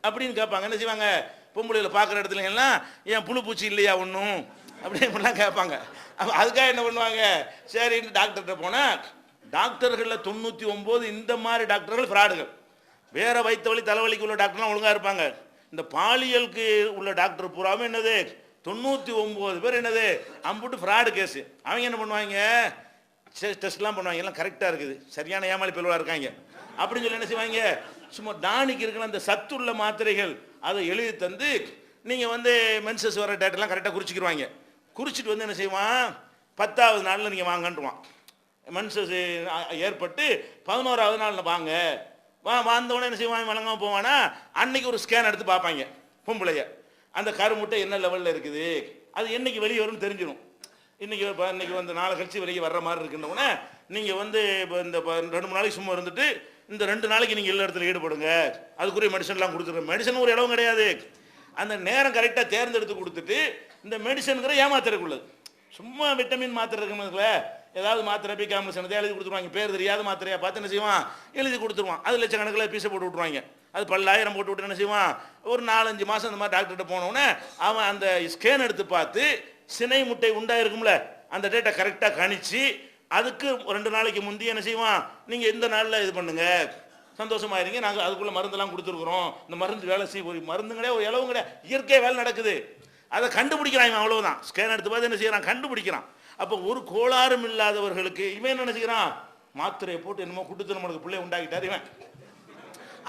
அப்படின்னு கேட்பாங்க. என்ன செய்வாங்க, பொம்பளையில் பார்க்குற இடத்துல எல்லாம் ஏன் புழு பூச்சி இல்லையா ஒன்றும் அப்படின்லாம் கேட்பாங்க. அதுக்காக என்ன பண்ணுவாங்க, சரின்னு டாக்டர்கிட்ட போனால் டாக்டர்களில் 99 இந்த மாதிரி டாக்டர்கள் ஃப்ராடுகள். வேற வயிற்று வலி தலைவலிக்கு உள்ள டாக்டர்லாம் ஒழுங்காக இருப்பாங்க. இந்த பாலியலுக்கு உள்ள டாக்டர் பூராவும் என்னது 99 பேர் என்னது அம்புட்டு ஃப்ராடு கேஸு. அவங்க என்ன பண்ணுவாங்க, டெஸ்ட்லாம் பண்ணுவாங்க, எல்லாம் கரெக்டாக இருக்குது, சரியான ஏமாளி பிள்ளைவாக இருக்காங்க அப்படின்னு சொல்லி என்ன செய்வாங்க, சும்மா டானிக்கு இருக்கிற அந்த சத்துள்ள மாத்திரைகள் அதை எழுதி தந்து நீங்கள் வந்து மென்சஸ் வர டேட்டெல்லாம் கரெக்டாக குறிச்சிக்கிடுவாங்க. குறிச்சிட்டு வந்து என்ன செய்வான், 10வது நாளில் நீங்கள் வாங்கன்றுவான். மென்சஸ் ஏற்பட்டு 11வது நாளில் வாங்க வந்தவொடனே என்ன செய்வான், வழங்காமல் போவானா, அன்னைக்கு ஒரு ஸ்கேன் எடுத்து பார்ப்பாங்க பொம்பளைய, அந்த கருமுட்டை என்ன லெவலில் இருக்குது, அது என்னைக்கு வெளியே வரும்னு தெரிஞ்சிடும். இன்னைக்கு வந்து நாளை கழிச்சு வெளியே வர்ற மாதிரி இருக்குன்னொடனே நீங்கள் வந்து இப்போ இந்த 2-3 நாளைக்கு சும்மா இருந்துட்டு இந்த 2 நாளைக்கு நீங்கள் எல்லா இடத்துல ஈடுபடுங்க, அதுக்குரிய மெடிசன்லாம் கொடுத்துருங்க. மெடிசன் ஒரு இடம் கிடையாது, அந்த நேரம் கரெக்டாக தேர்ந்தெடுத்து கொடுத்துட்டு இந்த மெடிசனுங்கிற ஏமாத்திரக்குள்ளது. சும்மா விட்டமின் மாத்திரை இருக்குதுல, ஏதாவது மாத்திரை பிகாமிசனத்தை எழுதி கொடுத்துருவாங்க, பேர் தெரியாத மாத்திரையா பார்த்து என்ன செய்வான், எழுதி கொடுத்துருவான். அது லட்சக்கணக்கில் பீஸை போட்டு விட்ருவாங்க, அது 10,000 போட்டு விட்டு என்ன செய்வான், ஒரு 4-5 மாதம் அந்த மாதிரி டாக்டர்கிட்ட போனோடனே அவன் அந்த ஸ்கேன் எடுத்து பார்த்து சினை முட்டை உண்டாயிருக்கும்ல அந்த டேட்டை கரெக்டாக கணிச்சு அதுக்கு 2 நாளைக்கு முந்தி என்ன செய்வான், நீங்கள் எந்த நாளில் இது பண்ணுங்க சந்தோஷமாயிருங்க, நாங்கள் அதுக்குள்ளே மருந்தெல்லாம் கொடுத்துருக்குறோம், இந்த மருந்து வேலை செய்ய, ஒரு மருந்து கிடையாது, ஒரு இலவும் கிடையாது, இயற்கை வேலை நடக்குது, அதை கண்டுபிடிக்கிறான். அவ்வளவுதான், ஸ்கேன் எடுத்து பார்த்து என்ன செய்யறான், கண்டுபிடிக்கிறான். அப்போ ஒரு கோளாறும் இல்லாதவர்களுக்கு இவன் என்ன நினைச்சுக்கிறான், மாத்திரையை போட்டு என்னமோ கொடுத்து நம்மளுக்கு பிள்ளை உண்டாக்கிட்டார் இவன்.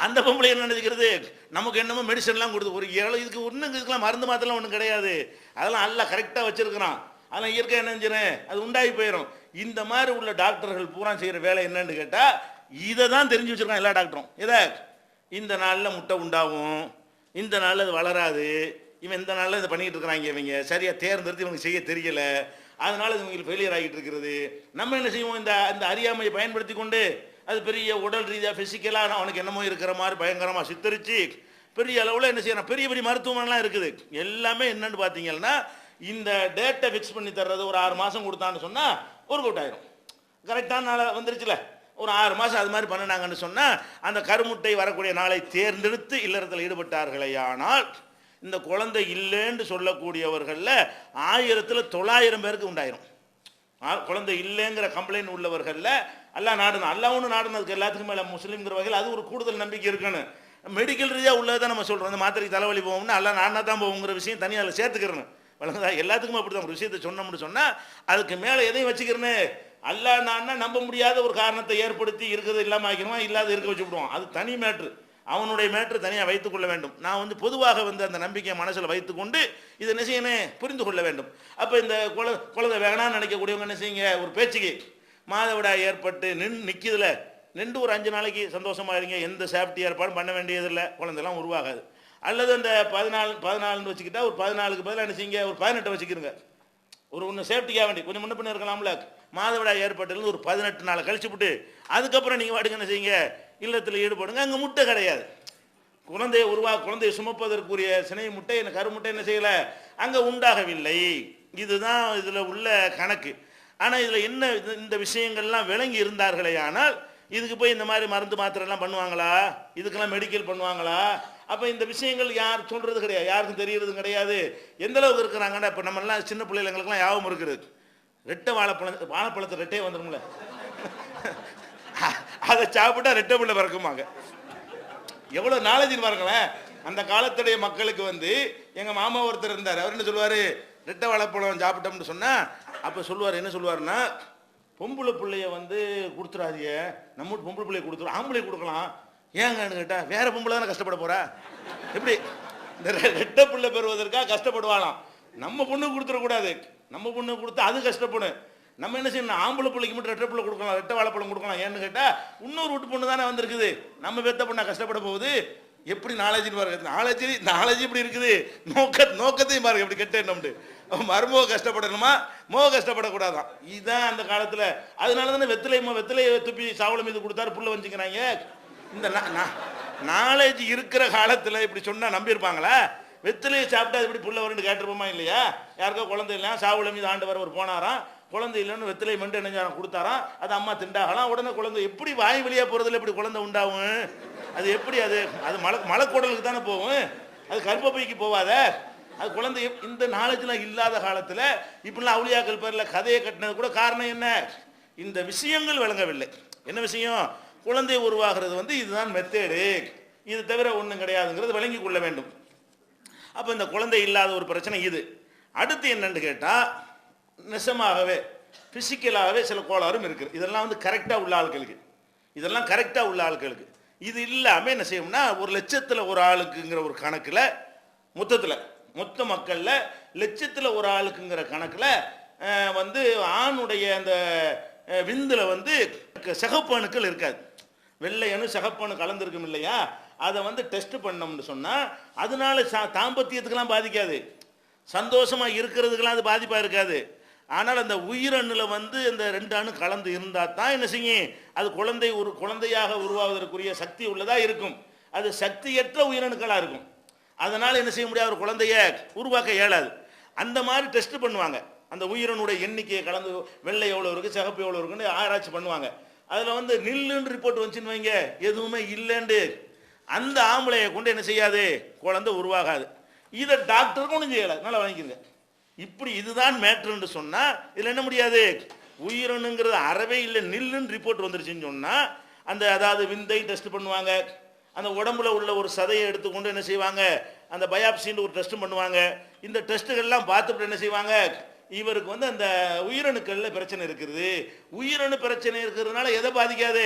அந்த பொம்பளை என்ன நினைக்கிறது, நமக்கு என்னமோ மெடிசன்லாம் கொடுத்து ஒரு இதுக்கு ஒன்றும் இதுக்கெல்லாம் மருந்து மாத்திரலாம் ஒன்றும் கிடையாது, அதெல்லாம் நல்லா கரெக்டாக வச்சிருக்கிறான், அதெல்லாம் இயற்கை என்ன செஞ்சிடும், அது உண்டாகி போயிடும். இந்த மாதிரி உள்ள டாக்டர்கள் பூரா செய்கிற வேலை என்னன்னு கேட்டால் இதை தான் தெரிஞ்சு வச்சிருக்கான் எல்லா டாக்டரும். எதை, இந்த நாளில் முட்டை உண்டாகும், இந்த நாளில் அது வளராது, இவன் இந்த நாளில் இதை பண்ணிக்கிட்டு இருக்கிறாங்க, இவங்க சரியாக தேர்ந்தெடுத்து இவங்க செய்ய தெரியலை, அதனால இவங்களுக்கு ஃபெயிலியர் ஆகிட்டு இருக்கிறது. நம்ம என்ன செய்வோம், இந்த அறியாமையை பயன்படுத்தி கொண்டு அது பெரிய உடல் ரீதியாக ஃபிசிக்கலாக அவனுக்கு என்னமோ இருக்கிற மாதிரி பயங்கரமாக சித்தரித்து பெரிய அளவில் என்ன செய்யணும், பெரிய பெரிய மருத்துவமனைலாம் இருக்குது. எல்லாமே என்னன்னு பார்த்தீங்கன்னா இந்த டேட்டை ஃபிக்ஸ் பண்ணி தர்றது, ஒரு 6 மாதம் கொடுத்தான்னு சொன்னால் ஒரு கூட்டாயிரும், கரெக்டான நாளை வந்துருச்சுல, ஒரு 6 மாதம் அது மாதிரி பண்ணினாங்கன்னு சொன்னால் அந்த கருமுட்டை வரக்கூடிய நாளை தேர்ந்தெடுத்து இல்லறத்தில் ஈடுபட்டார்களே. ஆனால் இந்த குழந்தை இல்லைன்னு சொல்லக்கூடியவர்களில் 1000-900 பேருக்கு உண்டாயிரும். குழந்தை இல்லைங்கிற கம்ப்ளைண்ட் உள்ளவர்களில் அல்லா நாடுனா, அல்லா ஒன்று நாடுனதுக்கு எல்லாத்துக்கும் மேலே முஸ்லீம்ங்கிற வகையில் அது ஒரு கூடுதல் நம்பிக்கை இருக்குன்னு மெடிக்கல் ரீதியாக உள்ளதான் நம்ம சொல்கிறோம். இந்த மாத்திரைக்கு தலைவலி போவோம்னா அல்லா நாடினா தான் போகுங்கிற விஷயம் தனியாக அதில் சேர்த்துக்கிறேன்னு வழங்குதா, எல்லாத்துக்குமே அப்படி தான் ஒரு விஷயத்தை சொன்னோம்னு சொன்னால் அதுக்கு மேலே எதையும் வச்சுக்கிறேன்னு அல்லா நான்னா நம்ப முடியாத ஒரு காரணத்தை ஏற்படுத்தி இருக்கிறது இல்லாமல் ஆக்கிடுவான், இல்லாத இருக்க வச்சு விடுவான், அது தனி மேட்ரு, அவனுடைய மேட்ரு தனியாக வைத்துக்கொள்ள வேண்டும். நான் வந்து பொதுவாக வந்து அந்த நம்பிக்கையை மனசில் வைத்துக்கொண்டு இதை என்ன செய்யணும், புரிந்து கொள்ள வேண்டும். அப்போ இந்த குழந்தை வேணான்னு நினைக்கக்கூடியவங்க என்ன செய்யுங்க, ஒரு பேச்சுக்கு மாதவிடாய் ஏற்பட்டு நிற்கிதுல நின்று ஒரு 5 நாளைக்கு சந்தோஷமாக இருங்க, எந்த சேஃப்டி ஏற்பாடும் பண்ண வேண்டியதில்லை, குழந்தைலாம் உருவாகாது. அல்லது அந்த 14 வச்சுக்கிட்டா ஒரு 14க்கு பதிலாக என்ன செய்யுங்க, ஒரு 18 வச்சுக்கிறங்க, ஒரு ஒன்று சேஃப்டிக்காக வேண்டி கொஞ்சம் முன்ன பண்ணி இருக்கலாம்ல. மாதவிடாய் ஏற்பட்டிருந்து ஒரு 18 நாள் கழிச்சு விட்டு அதுக்கப்புறம் நீங்கள் வாடுங்க என்ன செய்யுங்க, இல்லத்தில் ஈடுபடுங்க. அங்கே முட்டை கிடையாது, குழந்தையை சுமப்பதற்குரிய சினை முட்டை கருமுட்டை என்ன செய்யலை, அங்கே உண்டாகவில்லை. இதுதான் இதில் உள்ள கணக்கு. ஆனால் இதில் என்ன, இந்த விஷயங்கள்லாம் விளங்கி இருந்தார்களே, ஆனால் இதுக்கு போய் இந்த மாதிரி மருந்து மாத்திரைலாம் பண்ணுவாங்களா, இதுக்கெல்லாம் மெடிக்கல் பண்ணுவாங்களா? அப்போ இந்த விஷயங்கள் யார் சொல்கிறது கிடையாது, யாருக்கும் தெரியறதும் கிடையாது. எந்த அளவுக்கு இருக்கிறாங்கன்னா, இப்போ நம்மளாம் சின்ன பிள்ளைங்களுக்கெல்லாம் யாபகம் இருக்குது, ரெட்டை வாழைப்பழத்தை ரெட்டையே வந்துடும்ல, அதை சாப்பிட்டா ரெட்டை பிள்ளை பிறக்குமாங்க. எவ்வளோ நாலேஜ் பாருங்களேன். அந்த காலத்துடைய மக்களுக்கு வந்து எங்கள் மாமா ஒருத்தர் இருந்தார். அவர் என்ன சொல்லுவார், ரெட்டை வாழைப்பழம் சாப்பிட்டோம்னு சொன்னால் அப்போ சொல்லுவார், என்ன சொல்லுவார்னா, பொம்பளை பிள்ளைய வந்து கொடுத்துடாதிய, நம்ம பொம்பளை பிள்ளைய கொடுத்துரும், ஆம்பளை கொடுக்கலாம். ஏங்கன்னு கேட்டால், வேற பொம்பளை தானே கஷ்டப்பட போறா, எப்படி இந்த ரெட்டை பிள்ளை பெறுவதற்காக கஷ்டப்படுவாளாம். நம்ம பொண்ணு கொடுத்துடக்கூடாது, நம்ம பொண்ணு கொடுத்தா அது கஷ்டப்படும். நம்ம என்ன செய்யணும், ஆம்பளை பிள்ளைக்கு மட்டும் ரெட்டை பிள்ளை கொடுக்கலாம், ரெட்டை வாழைப்பழம் கொடுக்கலாம். ஏன்னு கேட்டால், இன்னொரு வீட்டு பொண்ணு தானே வந்திருக்குது, நம்ம பெத்த பொண்ணா கஷ்டப்பட போகுது. எப்படி நாலேஜ்னு பாருங்க, நாலேஜ் இப்படி இருக்குது, நோக்கத்தையும் பாருங்க எப்படி கெட்ட எண்ணம். மருமக கஷ்டப்படணுமா, மோக கஷ்டப்படக்கூடாதான். இதுதான் அந்த காலத்தில். அதனால தானே வெத்திலையை துப்பி சாவளை மீது கொடுத்தாரு, புள்ள வச்சுக்கிறாங்க. இந்த நாலேஜ் இருக்கிற காலத்தில் இப்படி சொன்னால் நம்பியிருப்பாங்களா? வெத்திலையை சாப்பிட்டா அது இப்படி புள்ள வரும்னு கேட்டிருப்போமா இல்லையா? யாருக்கோ குழந்தை இல்லையா, சாவளை மீது ஆண்டவர் ஒரு போனாராம், குழந்தை இல்லைன்னு வெத்திலை மண்டு என்ன கொடுத்தாராம், அது அம்மா திண்டாகலாம். உடனே குழந்தை எப்படி வாய் வழியாக போகிறதுல எப்படி குழந்தை உண்டாகும்? அது எப்படி, அது அது மலைக்குடலுக்கு தானே போகும், அது கர்ப்பப்பைக்கு போவாத. அது குழந்தை. இந்த நாலேஜ்லாம் இல்லாத காலத்தில் இப்படிலாம் அவுளியாக்கள் பேரில் கதையை கட்டினது கூட காரணம் என்ன? இந்த விஷயங்கள் விளங்கவில்லை. என்ன விஷயம்? குழந்தை உருவாகிறது வந்து இதுதான் மெத்தேடு, இது தவிர ஒன்றும் கிடையாதுங்கிறது விளங்கி கொள்ள வேண்டும். அப்போ இந்த குழந்தை இல்லாத ஒரு பிரச்சனை இது. அடுத்து என்னன்னு கேட்டால், நிஜமாகவே பிசிக்கலாகவே சில கோளாறும் இருக்குது. இதெல்லாம் வந்து கரெக்டாக உள்ள ஆட்களுக்கு, இதெல்லாம் கரெக்டாக உள்ள ஆட்களுக்கு. இது இல்லாமல் என்ன செய்யணும்னா, 1,00,000 ஒரு ஆளுக்குங்கிற ஒரு கணக்கில், மொத்த மக்களில் 1,00,000 ஒரு ஆளுக்குங்கிற கணக்கில் வந்து ஆணுடைய அந்த விந்தில் வந்து சிகப்பு அணுக்கள் இருக்காது. வெள்ளை அணு சிகப்பு அணு கலந்துருக்கும் இல்லையா? அதை வந்து டெஸ்ட் பண்ணோம்னு சொன்னால் அதனால தாம்பத்தியத்துக்கெல்லாம் பாதிக்காது, சந்தோஷமாக இருக்கிறதுக்கெல்லாம் அது பாதிப்பாக இருக்காது. ஆனால் அந்த உயிரணுல வந்து இந்த 2 அணு கலந்து இருந்தால் தான் என்ன செய்யும், அது குழந்தையாக உருவாவதற்குரிய சக்தி உள்ளதாக இருக்கும். அது சக்தியற்ற உயிரணுக்களாக இருக்கும். அதனால் என்ன செய்ய முடியாது, ஒரு குழந்தைய உருவாக்க இயலாது. அந்த மாதிரி டெஸ்ட் பண்ணுவாங்க. அந்த உயிரனுடைய எண்ணிக்கையை கலந்து வெள்ளை எவ்வளோ இருக்குது, சிகப்பு எவ்வளோ இருக்குன்னு ஆராய்ச்சி பண்ணுவாங்க. அதில் வந்து நில்லுன்னு ரிப்போர்ட் வந்துச்சுன்னு வைங்க, எதுவுமே இல்லைண்டு அந்த ஆம்பளையை கொண்டு என்ன செய்யாது, குழந்தை உருவாகாது. இதை டாக்டருக்கும் ஒன்றும் செய்யலை, நல்லா வாங்கிக்கிறங்க. இப்படி இதுதான் மேட்ருன்னு சொன்னால் இதில் என்ன முடியாது, உயிரணுங்கிறது அறவே இல்லை, நில்லுன்னு ரிப்போர்ட் வந்துருச்சுன்னு சொன்னால் அந்த அதாவது விந்தை டெஸ்ட் பண்ணுவாங்க. அந்த உடம்புல உள்ள ஒரு சதையை எடுத்துக்கொண்டு என்ன செய்வாங்க, அந்த பயாப்சின்னு ஒரு டெஸ்ட்டும் பண்ணுவாங்க. இந்த டெஸ்ட்டுகள்லாம் பார்த்துட்டு என்ன செய்வாங்க, இவருக்கு வந்து அந்த உயிரணுக்களில் பிரச்சனை இருக்குது. உயிரணு பிரச்சனை இருக்கிறதுனால எதை பாதிக்காது,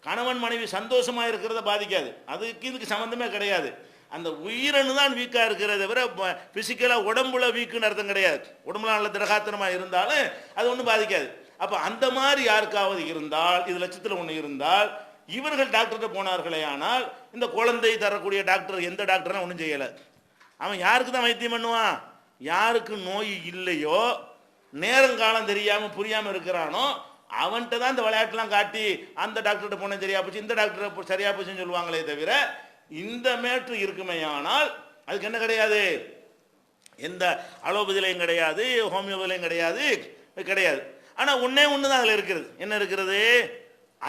கணவன் மனைவி சந்தோஷமாக இருக்கிறத பாதிக்காது. அதுக்கு இதுக்கு சம்மந்தமே கிடையாது. அந்த உயிரணு தான் வீக்காக இருக்கிறத விட பிசிக்கலாக உடம்புல வீக்குன்னு அர்த்தம் கிடையாது. உடம்புல நல்ல திரகாத்திரமாக இருந்தாலும் அது ஒன்றும் பாதிக்காது. அப்போ அந்த மாதிரி யாருக்காவது இருந்தால், இது 1,00,000 இருந்தால், இவர்கள் டாக்டர்கிட்ட போனார்களே ஆனால் இந்த குழந்தை தரக்கூடிய டாக்டர் எந்த டாக்டர்னா ஒன்றும் செய்யலை. அவன் யாருக்கு தான் வைத்தியம் பண்ணுவான், யாருக்கு நோய் இல்லையோ, நேரங்காலம் தெரியாமல் புரியாமல் இருக்கிறானோ அவன்கிட்ட தான் இந்த விளையாட்டுலாம் காட்டி அந்த டாக்டர்கிட்ட போனேன் சரியா போச்சு, இந்த டாக்டர் சரியா போச்சுன்னு சொல்லுவாங்களே தவிர, இந்த மேட்ரு இருக்குமே ஆனால் அதுக்கு என்ன கிடையாது, எந்த அலோபதிலையும் கிடையாது, ஹோமியோபதிலையும் கிடையாது. ஆனால் ஒன்று தான் அதில் இருக்கிறது. என்ன இருக்கிறது,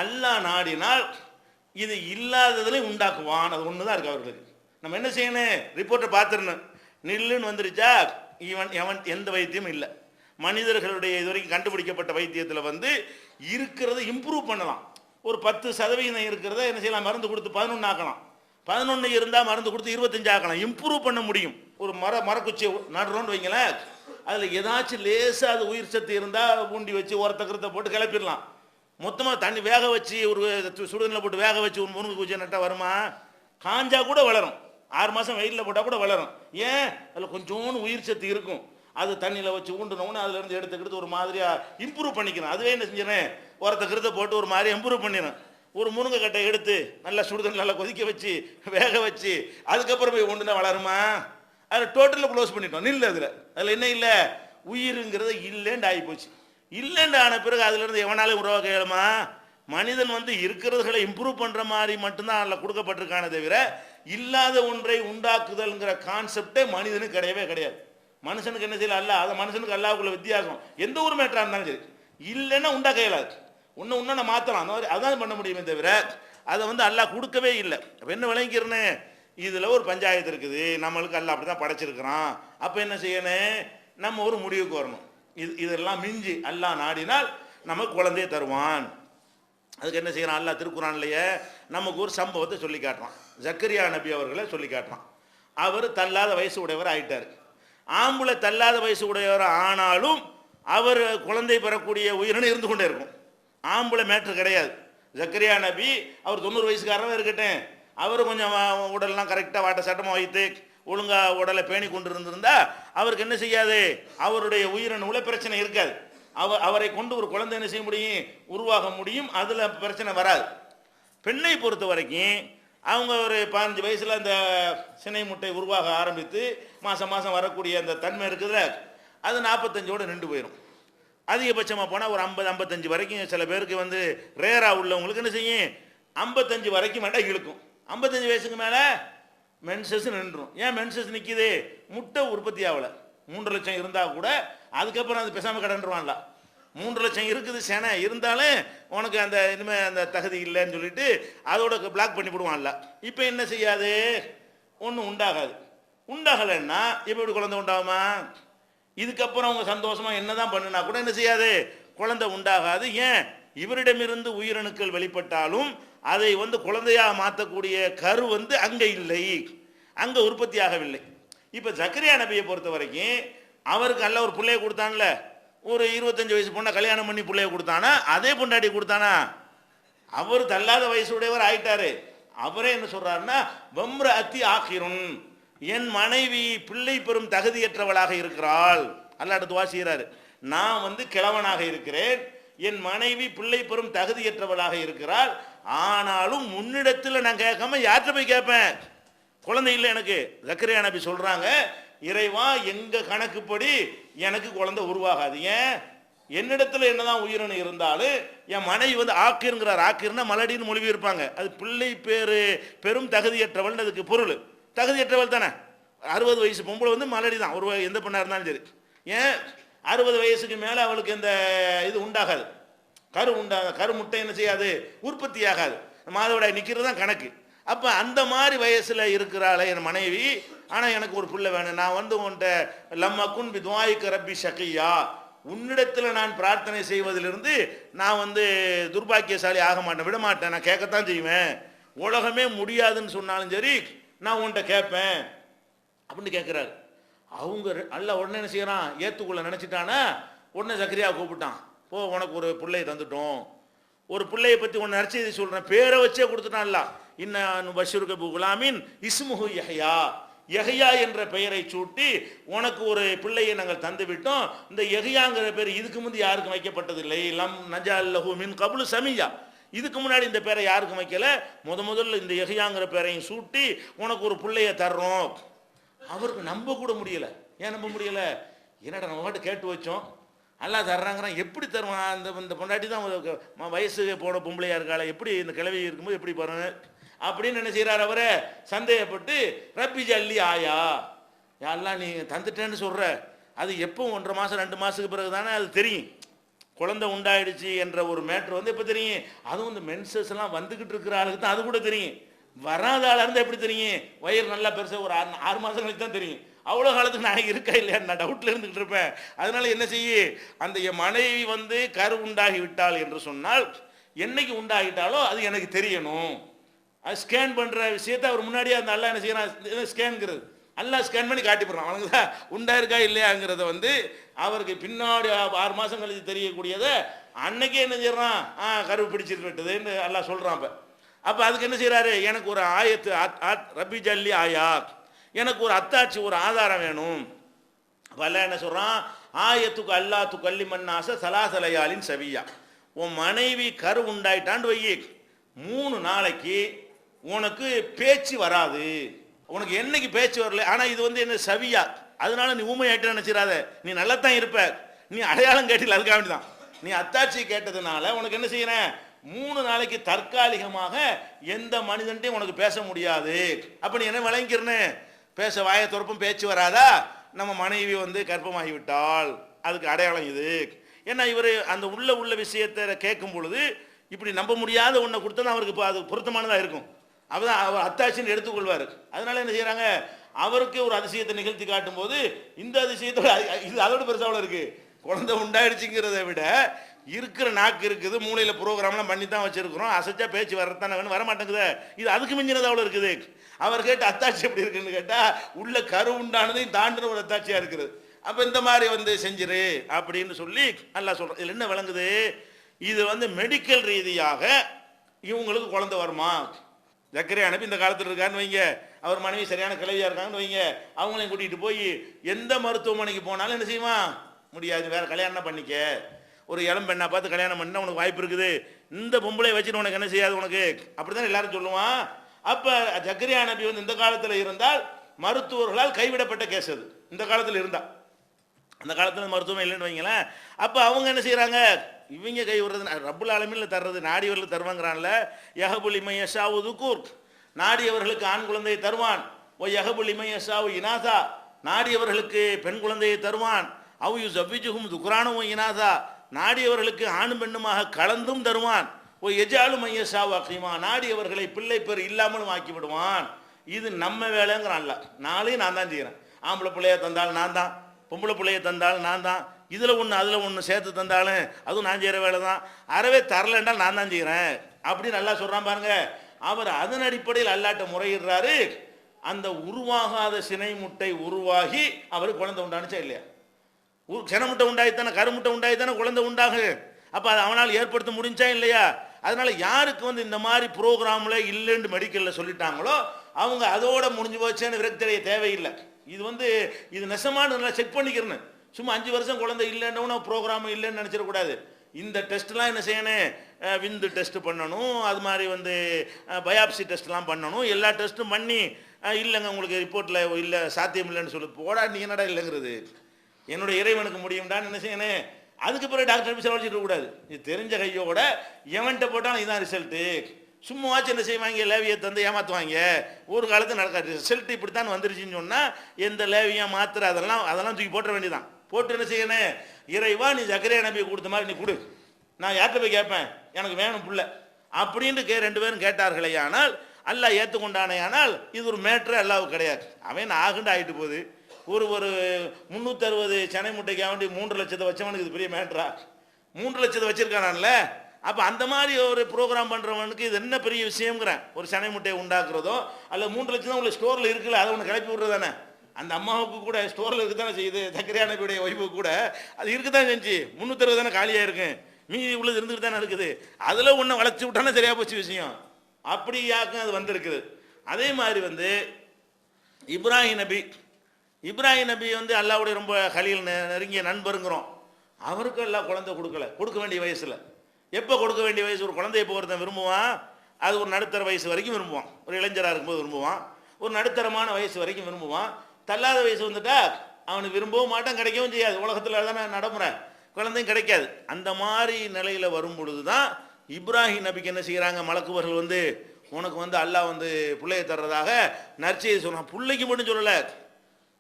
அல்லாஹ் நாடினால் இது இல்லாததில் உண்டாக்குவான். அது ஒன்று தான் இருக்கு அவர்களுக்கு. நம்ம என்ன செய்யணும், ரிப்போர்ட்டை பார்த்துடணும். நில்லுன்னு வந்துருச்சா, எவன் எந்த வைத்தியமும் இல்லை. மனிதர்களுடைய இதுவரைக்கும் கண்டுபிடிக்கப்பட்ட வைத்தியத்தில் வந்து இருக்கிறத இம்ப்ரூவ் பண்ணலாம். ஒரு 10% இருக்கிறத என்ன செய்யலாம், மருந்து கொடுத்து 11 ஆக்கலாம். 11 இருந்தால் மருந்து கொடுத்து 25 ஆக்கலாம். இம்ப்ரூவ் பண்ண முடியும். ஒரு மரக்குச்சி நடுறோன்னு வைங்களேன், அதில் ஏதாச்சும் லேசாக அது உயிர் சத்து இருந்தால் பூண்டி வச்சு உரத்தக்கரத்தை போட்டு கிளப்பிடலாம். மொத்தமாக தண்ணி வேக வச்சு ஒரு சுடுதண்ணில் போட்டு வேக வச்சு ஒரு முருங்கை குச்சி நட்டால் வருமா? காஞ்சா கூட வளரும். 6 மாதம் வெயிலில் போட்டால் கூட வளரும். ஏன், அதில் கொஞ்சோன்னு உயிர் சத்து இருக்கும். அது தண்ணியில் வச்சு ஊண்டணும்னு அதுலேருந்து எடுத்துக்கிட்டு ஒரு மாதிரியாக இம்ப்ரூவ் பண்ணிக்கணும். அதுவே என்ன செஞ்சிடறேன், உரத்தக்கரத்தை போட்டு ஒரு மாதிரி இம்ப்ரூவ் பண்ணிடும். ஒரு முருங்கை கட்டை எடுத்து நல்லா சுடுதண்ணி நல்லா கொதிக்க வச்சு வேக வச்சு அதுக்கப்புறம் போய் ஒன்றுனா வளருமா? அதில் டோட்டலில் க்ளோஸ் பண்ணிட்டோம், நில். அதில் என்ன இல்லை, உயிருங்கிறது இல்லைன்னு ஆகி போச்சு. இல்லைன்னு ஆன பிறகு அதுலேருந்து எவனாலும் உருவாக்க இயலுமா? மனிதன் வந்து இருக்கிறதுகளை இம்ப்ரூவ் பண்ணுற மாதிரி மட்டும்தான் அதில் கொடுக்கப்பட்டிருக்கானே தவிர இல்லாத ஒன்றை உண்டாக்குதல்ங்கிற கான்செப்டே மனிதனுக்கு கிடையாது. மனுஷனுக்கு என்ன செய்யல, அல்ல அதை மனுஷனுக்கு அல்லாவுக்குள்ள வித்தியாசம். எந்த ஒரு மேட்டராக இருந்தாலும் சரி, இல்லைன்னா உண்டாக்க இயலாது. ஒன்று மாற்றலாம், அந்த மாதிரி அதான் பண்ண முடியுமே தவிர அதை வந்து அல்லாஹ் கொடுக்கவே இல்லை. அப்போ என்ன விளங்கிக்கிறேன்னு, இதில் ஒரு பஞ்சாயத்து இருக்குது, நம்மளுக்கு அல்லாஹ் அப்படி தான் படைச்சிருக்கிறான். அப்போ என்ன செய்யணும், நம்ம ஒரு முடிவுக்கு வரணும். இதெல்லாம் மிஞ்சி அல்லாஹ் நாடினால் நமக்கு குழந்தைய தருவான். அதுக்கு என்ன செய்யறான் அல்லாஹ் திருக்குறான்லயே நமக்கு ஒரு சம்பவத்தை சொல்லி காட்டுறான். ஜக்கரியா நபி அவர்களை சொல்லி காட்டுறான். அவர் தள்ளாத வயசு உடையவர் ஆயிட்டார். ஆம்பளை தள்ளாத வயசு உடையவர் ஆனாலும் அவர் குழந்தை பெறக்கூடிய உயிரினம் இருந்து கொண்டே இருக்கும். ஆம்பளை மேட்ரு கிடையாது. ஜக்கரியா நபி அவர் 90 வயசுக்காரராக இருக்கட்டும், அவர் கொஞ்சம் உடல்லாம் கரெக்டாக வாட்ட சட்டமாக வைத்து ஒழுங்காக உடலை பேணி கொண்டு இருந்திருந்தா அவருக்கு என்ன செய்யாது, அவருடைய உயிரினவுல பிரச்சனை இருக்காது. அவரை கொண்டு ஒரு குழந்தை என்ன செய்ய முடியும், உருவாக முடியும். அதில் பிரச்சனை வராது. பெண்ணை பொறுத்த வரைக்கும் அவங்க ஒரு 15 வயசில் அந்த சினை முட்டை உருவாக ஆரம்பித்து மாதம் மாதம் வரக்கூடிய அந்த தன்மை இருக்குதுல்ல, அது 45ஓடு நின்று போயிடும். அதிகபட்சமாக போனால் ஒரு 50-55 வரைக்கும் சில பேருக்கு வந்து ரேராக உள்ளவங்களுக்கு என்ன செய்யும், 55 வரைக்கும் வேண்டாம் இழுக்கும். 55 வயசுக்கு மேலே மென்சஸ் நின்றுடும். ஏன் மென்சஸ் நிற்கிது, முட்டை உற்பத்தி ஆகலை. 3 லட்சம் இருந்தால் கூட அதுக்கப்புறம் அது பேசாமல் கடன்றுவான்ல. 3 லட்சம் இருக்குது சேனை இருந்தாலும் உனக்கு அந்த இனிமேல் அந்த தகுதி இல்லைன்னு சொல்லிட்டு அதோட பிளாக் பண்ணி விடுவான்ல. இப்போ என்ன செய்யாது, ஒன்றும் உண்டாகாது. உண்டாகலைன்னா இப்போ இப்படி குழந்தை உண்டாகுமா? இதுக்கப்புறம் அவங்க சந்தோஷமாக என்ன தான் பண்ணுனா கூட என்ன செய்யாது, குழந்தை உண்டாகாது. ஏன், இவரிடமிருந்து உயிரணுக்கள் வெளிப்பட்டாலும் அதை வந்து குழந்தையாக மாற்றக்கூடிய கரு வந்து அங்கே இல்லை, அங்கே உற்பத்தி ஆகவில்லை. இப்போ ஜக்கரியா நபியை பொறுத்த வரைக்கும் அவருக்கு அல்ல ஒரு பிள்ளைய கொடுத்தான்ல, ஒரு 25 வயசு பொண்ணை கல்யாணம் பண்ணி பிள்ளைய கொடுத்தானா, அதே பொண்டாட்டி கொடுத்தானா? அவர் தள்ளாத வயசுடையவர் ஆயிட்டாரு. அவரே என்ன சொல்றாருன்னா, வம்ர அத்தி ஆகிரும், என் மனைவி பிள்ளை பெறும் தகுதியற்றவளாக இருக்கிறாள். அல்லாஹ் துஆ செய்றாரு, நான் வந்து கிழவனாக இருக்கிறேன், என் மனைவி பிள்ளை பெறும் தகுதியற்றவளாக இருக்கிறாள். ஆனாலும் முன்னிடத்தில் நான் கேட்காம யார்கிட்ட போய் கேட்பேன், குழந்தை இல்லை எனக்கு. ஜக்கரியா நபி சொல்றாங்க, இறைவா எங்க கணக்குப்படி எனக்கு குழந்தை உருவாகாது. ஏன், என்னிடத்துல என்னதான் உயிரினம் இருந்தாலும் என் மனைவி வந்து ஆக்கிருங்கிறார். ஆக்கிருன்னா மலடின்னு மொழிவி இருப்பாங்க. அது பிள்ளை பேரு பெரும் தகுதியற்றவள், அதுக்கு பொருள் தகுதியற்றவள் தானே. 60 வயசு பொம்பளை வந்து மலடி தான், ஒரு எந்த பெண்ணா இருந்தாலும் சரி. ஏன், 60 வயசுக்கு மேலே அவளுக்கு எந்த இது உண்டாகாது, கரு முட்டை என்ன செய்யாது, உற்பத்தி ஆகாது. மாதவிடாய் நிற்கிறது தான் கணக்கு. அப்போ அந்த மாதிரி வயசில் இருக்கிறாளே என் மனைவி, ஆனால் எனக்கு ஒரு பிள்ளை வேணும். நான் வந்து உன்கிட்ட லம்மக்குன் பி துஆயிக ரப்பி ஷகியா, உன்னிடத்தில் நான் பிரார்த்தனை செய்வதிலிருந்து நான் வந்து துர்பாக்கியசாலி ஆக மாட்டேன், விட மாட்டேன், நான் கேட்கத்தான் செய்வேன். உலகமே முடியாதுன்னு சொன்னாலும் சரி நான் உன்கிட்ட கேட்பேன் அப்படின்னு கேட்குறாரு. அவங்க அல்லாஹ் உடனே என்ன செய்யறான், ஏத்துக்குள்ள நினைச்சிட்டானா, உடனே ஜக்கரியா கூப்பிட்டான், போ உனக்கு ஒரு பிள்ளையை தந்துட்டோம். ஒரு பிள்ளையை பற்றி ஒன்று நற்செய்தி சொல்கிறேன், பேரை வச்சே கொடுத்துட்டான்ல. இன்ன பஷீருக்கு பி குலாமின் இஸ்முஹு யஹ்யா, யஹ்யா என்ற பெயரை சூட்டி உனக்கு ஒரு பிள்ளையை நாங்கள் தந்து விட்டோம். இந்த யஹ்யாங்கிற பேர் இதுக்கு முந்தி யாருக்கும் வைக்கப்பட்டதில்லை. லம் நஜால் லஹு மின் கப்லு சமியா, இதுக்கு முன்னாடி இந்த பேரை யாருக்கும் வைக்கல. முதல்ல இந்த யஹ்யாங்கிற பேரையும் சூட்டி உனக்கு ஒரு பிள்ளையை தர்றோம். அவருக்கு நம்ப கூட முடியல. ஏன் நம்ப முடியல, என்னடா நம்ம பாட்டு கேட்டு வச்சோம், அல்லாஹ் தர்றாங்கிறான், எப்படி தருவான்? இந்த பொண்டாட்டி தான் வயசு போன பொம்பளையா இருக்காள, எப்படி இந்த கிழவி இருக்கும்போது எப்படி பாருங்க அப்படின்னு என்ன செய்யறாரு அவரை சந்தேகப்பட்டு, ரப்பி ஜல்லி ஆயா, யாரெல்லாம் நீ தந்துட்டேன்னு சொல்ற, அது எப்போ 1.5 மாதம் 2 மாதத்துக்கு பிறகு தானே அது தெரியும், குழந்தை உண்டாயிடுச்சு என்ற ஒரு மேட்ரு வந்து எப்போ தெரியும்? அதுவும் இந்த மென்சஸ் எல்லாம் வந்துகிட்டு இருக்கிற ஆளுக்கு தான் அது கூட தெரியும். வராத ஆளாக இருந்தால் எப்படி தெரியும்? வயிறு நல்லா பெருசாக ஒரு 6 மாதம் கழிச்சு தான் தெரியும். அவ்வளோ காலத்துக்கு நான் இருக்கா இல்லையா நான் டவுட்டில் இருந்துகிட்டு இருப்பேன். அதனால என்ன செய்ய, அந்த என் மனைவி வந்து கரு உண்டாகி விட்டாள் என்று சொன்னால், என்னைக்கு உண்டாகிட்டாலோ அது எனக்கு தெரியணும். அது ஸ்கேன் பண்ணுற விஷயத்தை அவர் முன்னாடியே அந்த அல்லாஹ் என்ன செய்யறான், ஸ்கேன்ங்கிறது அல்லாஹ் ஸ்கேன் பண்ணி காட்டிப்படுறான். அவனுக்கு உண்டாயிருக்கா இல்லையாங்கிறத வந்து அவருக்கு பின்னாடி 6 மாதம் கழிச்சு தெரியக்கூடியதை அன்னைக்கே என்ன செய்யறான், கரு பிடிச்சிருக்கட்டுதுன்னு அல்லாஹ் சொல்கிறான். அப்போ அதுக்கு என்ன செய்கிறாரு, எனக்கு ஒரு ஆயத்து ரப்பி ஜல்லி ஆயா, எனக்கு ஒரு அத்தாட்சி ஒரு ஆதாரம் வேணும். அப்போ அல்லாஹ் என்ன சொல்கிறான், ஆயத்துக்கு அல்லாத்து கல்லி மன்னாச சலாசலையாலின் சவியா, உன் மனைவி கரு உண்டாயிட்டான்னு வை, 3 நாளைக்கு உனக்கு பேச்சு வராது. உனக்கு என்னைக்கு பேச்சு வரல, ஆனால் இது வந்து என்ன சவியா, அதனால நீ ஊமையாயிட்டு நினைச்சிடாத, நீ நல்லா தான் இருப்ப, நீ அடையாளம் கேட்டில, அதுக்காக வேண்டிதான் நீ அத்தாட்சி கேட்டதுனால உனக்கு என்ன செய்யறேன், 3 நாளைக்கு தற்காலிகமாக எந்த மனிதன்ட்டையும் உனக்கு பேச முடியாது. அப்போ நீ என்ன விளங்கிறன்னு, பேச வாய துறப்பும் பேச்சு வராதா, நம்ம மனைவி வந்து கர்ப்பமாகிவிட்டால் அதுக்கு அடையாளம் இது. ஏன்னா இவர் அந்த உள்ள விஷயத்தை கேட்கும் பொழுது இப்படி நம்ப முடியாத ஒன்றை கொடுத்தா அவருக்கு இப்போ அது பொருத்தமானதாக இருக்கும். அப்பதான் அவர் அத்தாட்சின்னு எடுத்துக்கொள்வார். அதனால என்ன செய்யறாங்க, அவருக்கு ஒரு அதிசயத்தை நிகழ்த்தி காட்டும் போது இந்த அதிசயத்தோட இது அதோட பெருசாவில் இருக்கு. குழந்தை உண்டாயிடுச்சுங்கிறத விட இருக்கிற நாக்கு இருக்குது, மூளையில் ப்ரோக்ராம்லாம் பண்ணி தான் வச்சிருக்கிறோம், அசைச்சா பேச்சு வரத்தானே வேணும், வரமாட்டேங்குது. இது அதுக்கு மிஞ்சினது அவ்வளோ இருக்குது. அவர் கேட்ட அத்தாட்சி எப்படி இருக்குன்னு கேட்டால் உள்ள கரு உண்டானதையும் தாண்டின ஒரு அத்தாட்சியாக இருக்குது. அப்போ இந்த மாதிரி செஞ்சிரு அப்படின்னு சொல்லி அல்லாஹ் சொல்கிறேன். இதில் என்ன விளங்குது? இது மெடிக்கல் ரீதியாக இவங்களுக்கு குழந்தை வருமா? ஜக்கரியா நபி இந்த காலத்தில் இருக்காருன்னு வைங்க, அவர் மனைவி சரியான கிளவியாக இருக்காங்கன்னு வைங்க, அவங்களையும் கூட்டிகிட்டு போய் எந்த மருத்துவமனைக்கு போனாலும் என்ன செய்வான்? முடியாது, வேற கல்யாணம் பண்ணிக்க, ஒரு இளம் பெண்ணை பார்த்து கல்யாணம் பண்ண உனக்கு வாய்ப்பு இருக்குது, இந்த பொம்பளை வச்சுட்டு உனக்கு என்ன செய்யாது உனக்கு, அப்படிதான் எல்லாரும் சொல்லுவான். அப்போ ஜக்கரியா நபி இந்த காலத்தில் இருந்தால் மருத்துவர்களால் கைவிடப்பட்ட கேஸ் அது. இந்த காலத்தில் இருந்தால், அந்த காலத்தில் மருத்துவம் இல்லைன்னு வைங்களேன். அப்போ அவங்க என்ன செய்கிறாங்க? இவங்க கை விடுறது ரப்புல் ஆலமீன்ல தர்றது, நாடியவர்களுக்கு தருவாங்கிறான்ல. யஹபுல் லிமன் யஷாஉ துக்கூர், நாடியவர்களுக்கு ஆண் குழந்தையை தருவான். ஓ யஹபுல் லிமன் யஷாஉ இனாசா, நாடியவர்களுக்கு பெண் குழந்தையை தருவான். அவ் யுஸவ்விஜுஹும் துக்ரான வ இனாசா, நாடியவர்களுக்கு ஆணும் பெண்ணுமாக கலந்தும் தருவான். ஓ எஜாலு மன் யஷாஉ அகீமா, நாடியவர்களை பிள்ளை பேர் இல்லாமலும் ஆக்கி விடுவான். இது நம்ம வேலைங்கிறான்ல. நாளையும் நான் தான் செய்கிறேன். ஆம்பளை பிள்ளைய தந்தாலும் நான் தான், பொம்பளை பிள்ளைய தந்தாலும் நான் தான், இதில் ஒன்று அதில் ஒன்று சேர்த்து தந்தாலும் அதுவும் நான் செய்கிற வேலை தான், அறவே தரலன்றால் நான் தான் செய்கிறேன் அப்படின்னு நல்லா சொல்கிறான் பாருங்க. அவர் அதன் அடிப்படையில் அல்லாட்ட முறையிடுறாரு. அந்த உருவாகாத சினை முட்டை உருவாகி அவருக்கு குழந்தை உண்டானுச்சா இல்லையா? சினை முட்டை உண்டாயித்தானே, கருமுட்டை உண்டாயித்தானே குழந்தை உண்டாகு. அப்போ அதை அவனால் ஏற்படுத்த முடிஞ்சா இல்லையா? அதனால யாருக்கு இந்த மாதிரி ப்ரோக்ராமில் இல்லைன்னு மெடிக்கலில் சொல்லிட்டாங்களோ அவங்க அதோட முடிஞ்சு போச்சேன்னு விரக்தியடைய தேவையில்லை. இது இது நெசமான நல்லா செக் பண்ணிக்கிறேன்னு, சும்மா 5 வருஷம் குழந்தை இல்லைன்னு ப்ரோக்ராம் இல்லைன்னு நினச்சிடக்கூடாது. இந்த டெஸ்ட்லாம் என்ன செய்யணும்? விந்து டெஸ்ட் பண்ணணும், அது மாதிரி பயாப்சி டெஸ்ட்லாம் பண்ணணும். எல்லா டெஸ்ட்டும் பண்ணி இல்லைங்க உங்களுக்கு ரிப்போர்ட்டில் இல்லை சாத்தியம் இல்லைன்னு சொல்லி போடா, நீ என்னடா இல்லைங்கிறது, என்னுடைய இறைவனுக்கு முடியும்டான்னு என்ன செய்யணும்? அதுக்கு பிறகு டாக்டர் செலவழிச்சிட்டு இருக்கக்கூடாது. இது தெரிஞ்ச கையோட எவன்கிட்ட போட்டாலும் இதுதான் ரிசல்ட்டு. சும்மாவாச்சும் என்ன செய்வாங்க? லேவியை தந்து ஏமாற்றுவாங்க. ஒரு காலத்தில் நடக்காது. ரிசல்ட் இப்படித்தான் வந்துருச்சுன்னு சொன்னால் எந்த லேவியா மாத்திரை அதெல்லாம் தூக்கி போட்ட வேண்டியதான். போட்டு என்ன செய்யணும்? இறைவா நீ ஜக்கரியா நபியை கொடுத்த மாதிரி நீ கொடு, நான் யார்கிட்ட போய் கேட்பேன், எனக்கு வேணும் புள்ள அப்படின்ட்டு 2 பேரும் கேட்டார்களே. ஆனால் அல்லாஹ் ஏற்றுக்கொண்டானே. ஆனால் இது ஒரு மேட்ரு அல்லாவுக்கு கிடையாது. அவன் ஆகுண்டு ஆகிட்டு போகுது. ஒரு 360 சென்னை முட்டைக்கு வேண்டி 3 லட்சத்தை வச்சவனுக்கு இது பெரிய மேட்ரா? 3 லட்சத்தை வச்சிருக்கானான்ல. அப்போ அந்த மாதிரி ஒரு ப்ரோக்ராம் பண்ணுறவனுக்கு இது என்ன பெரிய விஷயங்கிறேன். ஒரு சென்னை முட்டையை உண்டாக்குறதோ அல்ல 3 லட்சம் தான் உள்ள ஸ்டோரில் இருக்குல்ல, அதை ஒன்று கிளப்பி விட்றது தானே. அந்த அம்மாவுக்கு கூட ஸ்டோரில் இருக்கு தானே செய்யுது, ஜக்கரியா நபியுடைய ஒய்ஃபுக்கு கூட அது இருக்கு தான் செஞ்சு 360 தானே காலியாக இருக்கு, மீதி உள்ளது இருந்துக்கிட்டு தானே இருக்குது. அதில் ஒன்று வளர்ச்சி விட்டானே சரியாக போச்சு விஷயம். அப்படியாக்கும் அது வந்திருக்குது. அதே மாதிரி இப்ராஹிம் நபி அல்லாவுடைய ரொம்ப கலீல் நெருங்கிய நண்பருங்கிறோம். அவருக்கு எல்லாம் குழந்தை கொடுக்க வேண்டிய வயசில். எப்போ கொடுக்க வேண்டிய வயசு? ஒரு குழந்தைய எப்போ ஒருத்தன் விரும்புவான்? அது ஒரு நடுத்தர வயசு வரைக்கும் விரும்புவான். ஒரு இளைஞராக இருக்கும்போது விரும்புவான். ஒரு நடுத்தரமான வயசு வரைக்கும் விரும்புவான். தள்ளாத வயசு வந்துட்டா அவனுக்கு விரும்பவும் மாட்டான், கிடைக்கவும் செய்யாது. உலகத்தில் தானே நடைமுறை, குழந்தையும் கிடைக்காது. அந்த மாதிரி நிலையில் வரும் பொழுது தான் இப்ராஹிம் நபிக்கு என்ன செய்கிறாங்க? மலக்குவர்கள் உனக்கு அல்லாஹ் பிள்ளையை தர்றதாக நற்செய்தி சொன்னான். பிள்ளைக்கு மட்டும் சொல்லலை,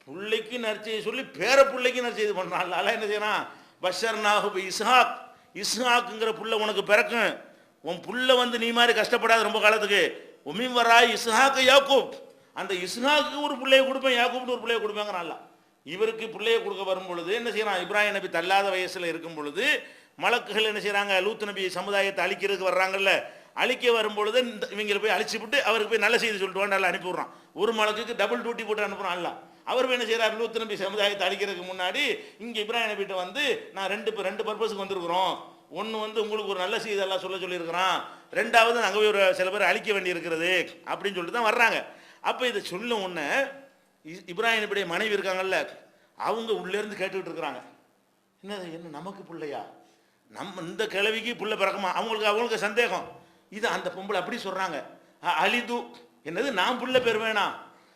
பிள்ளைக்கு நற்செய்தி சொல்லி பேர பிள்ளைக்கு நற்செய்தி பண்ணுறான். அல்லாஹ் என்ன செய்யறான்? பஷர்னாஹு இஸ்ஹாக், இஸ்ஹாக்குங்கிற புள்ள உனக்கு பிறக்கும். உன் புள்ள நீ மாதிரி கஷ்டப்படாத ரொம்ப காலத்துக்கு. உமின் வராய் இஸ்ஹாக்கு யாக்கூப், அந்த இஸ்ஹாக்கு ஒரு பிள்ளையை கொடுப்பேன், யாக்கூப்னு ஒரு பிள்ளையை கொடுப்பேங்கிறான் அல்லாஹ். இவருக்கு பிள்ளையை கொடுக்க வரும் பொழுது என்ன செய்யறான்? இப்ராஹிம் நபி தள்ளாத வயசுல இருக்கும் பொழுது மலக்குகள் என்ன செய்யறாங்க? லூத் நபி சமுதாயத்தை அழிக்கிறதுக்கு வர்றாங்கல்ல, அழிக்க வரும் பொழுது இவங்களை போய் அழிச்சு விட்டு அவருக்கு போய் நல்ல செய்தி சொல்லிட்டு வாண்டா அனுப்பி விடுறான். ஒரு மலக்குக்கு டபுள் டியூட்டி போட்டு அனுப்புறான் அல்லாஹ். அவர் என்ன செய்யறாரு? லூத் நபி சமுதாயத்தை அழிக்கிறதுக்கு முன்னாடி இங்கே இப்ராஹிம் நபிட்ட நான் ரெண்டு பர்பஸுக்கு வந்திருக்கிறோம். ஒன்று உங்களுக்கு ஒரு நல்ல செய்தி எல்லாம் சொல்லியிருக்கிறான், ரெண்டாவது அங்கே போய் ஒரு சில பேர் அழிக்க வேண்டி இருக்கிறது அப்படின்னு சொல்லிட்டு தான் வர்றாங்க. அப்போ இதை சொல்ல உடனே இப்ராஹிம் நபியுடைய மனைவி இருக்காங்கல்ல, அவங்க உள்ளேருந்து கேட்டுக்கிட்டு இருக்கிறாங்க, என்ன நமக்கு பிள்ளையா? நம்ம இந்த கிழவிக்கு பிள்ளை பிறக்குமா? அவங்களுக்கு சந்தேகம். இது அந்த பொம்பளை அப்படி சொல்கிறாங்க. அலிது என்னது, நான் பிள்ளை பேர் வேணாம்.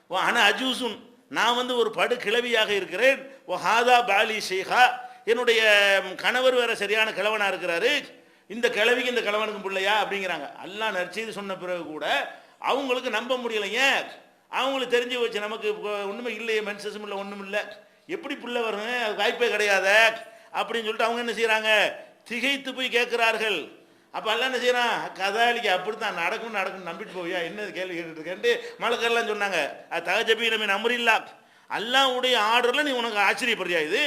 ஓ ஆனால் அஜூசுன், நான் ஒரு படு கிழவியாக இருக்கிறேன். ஓ ஹாதா பாலி ஷேஹா, என்னுடைய கணவர் வேற சரியான கிழவனாக இருக்கிறாரு, இந்த கிழவிக்கு இந்த கிழவனுக்கு பிள்ளையா அப்படிங்கிறாங்க. அல்லாஹ் நற்செய்தி சொன்ன பிறகு கூட அவங்களுக்கு நம்ப முடியலைங்க. அவங்களுக்கு தெரிஞ்சு வச்சு நமக்கு ஒன்றுமே இல்லையே, மென்சஸும் இல்லை, ஒன்றும் இல்லை, எப்படி பிள்ளை வரும்? அது வாய்ப்பே கிடையாது அப்படின்னு சொல்லிட்டு அவங்க என்ன செய்கிறாங்க? திகைத்து போய் கேட்குறார்கள். அப்போ எல்லாம் என்ன செய்யறான்? கதாலிக்கு அப்படித்தான் நடக்கும் நம்பிட்டு போவியா? என்ன கேள்வி கேட்டுட்டு இருக்கேன்ட்டு மலக்கெல்லாம் சொன்னாங்க. அது தகஜபி நம்ம நம்பரில்லா, அல்லாஹ்வுடைய ஆர்டரில் நீ உனக்கு ஆச்சரியப்படுறியா? இது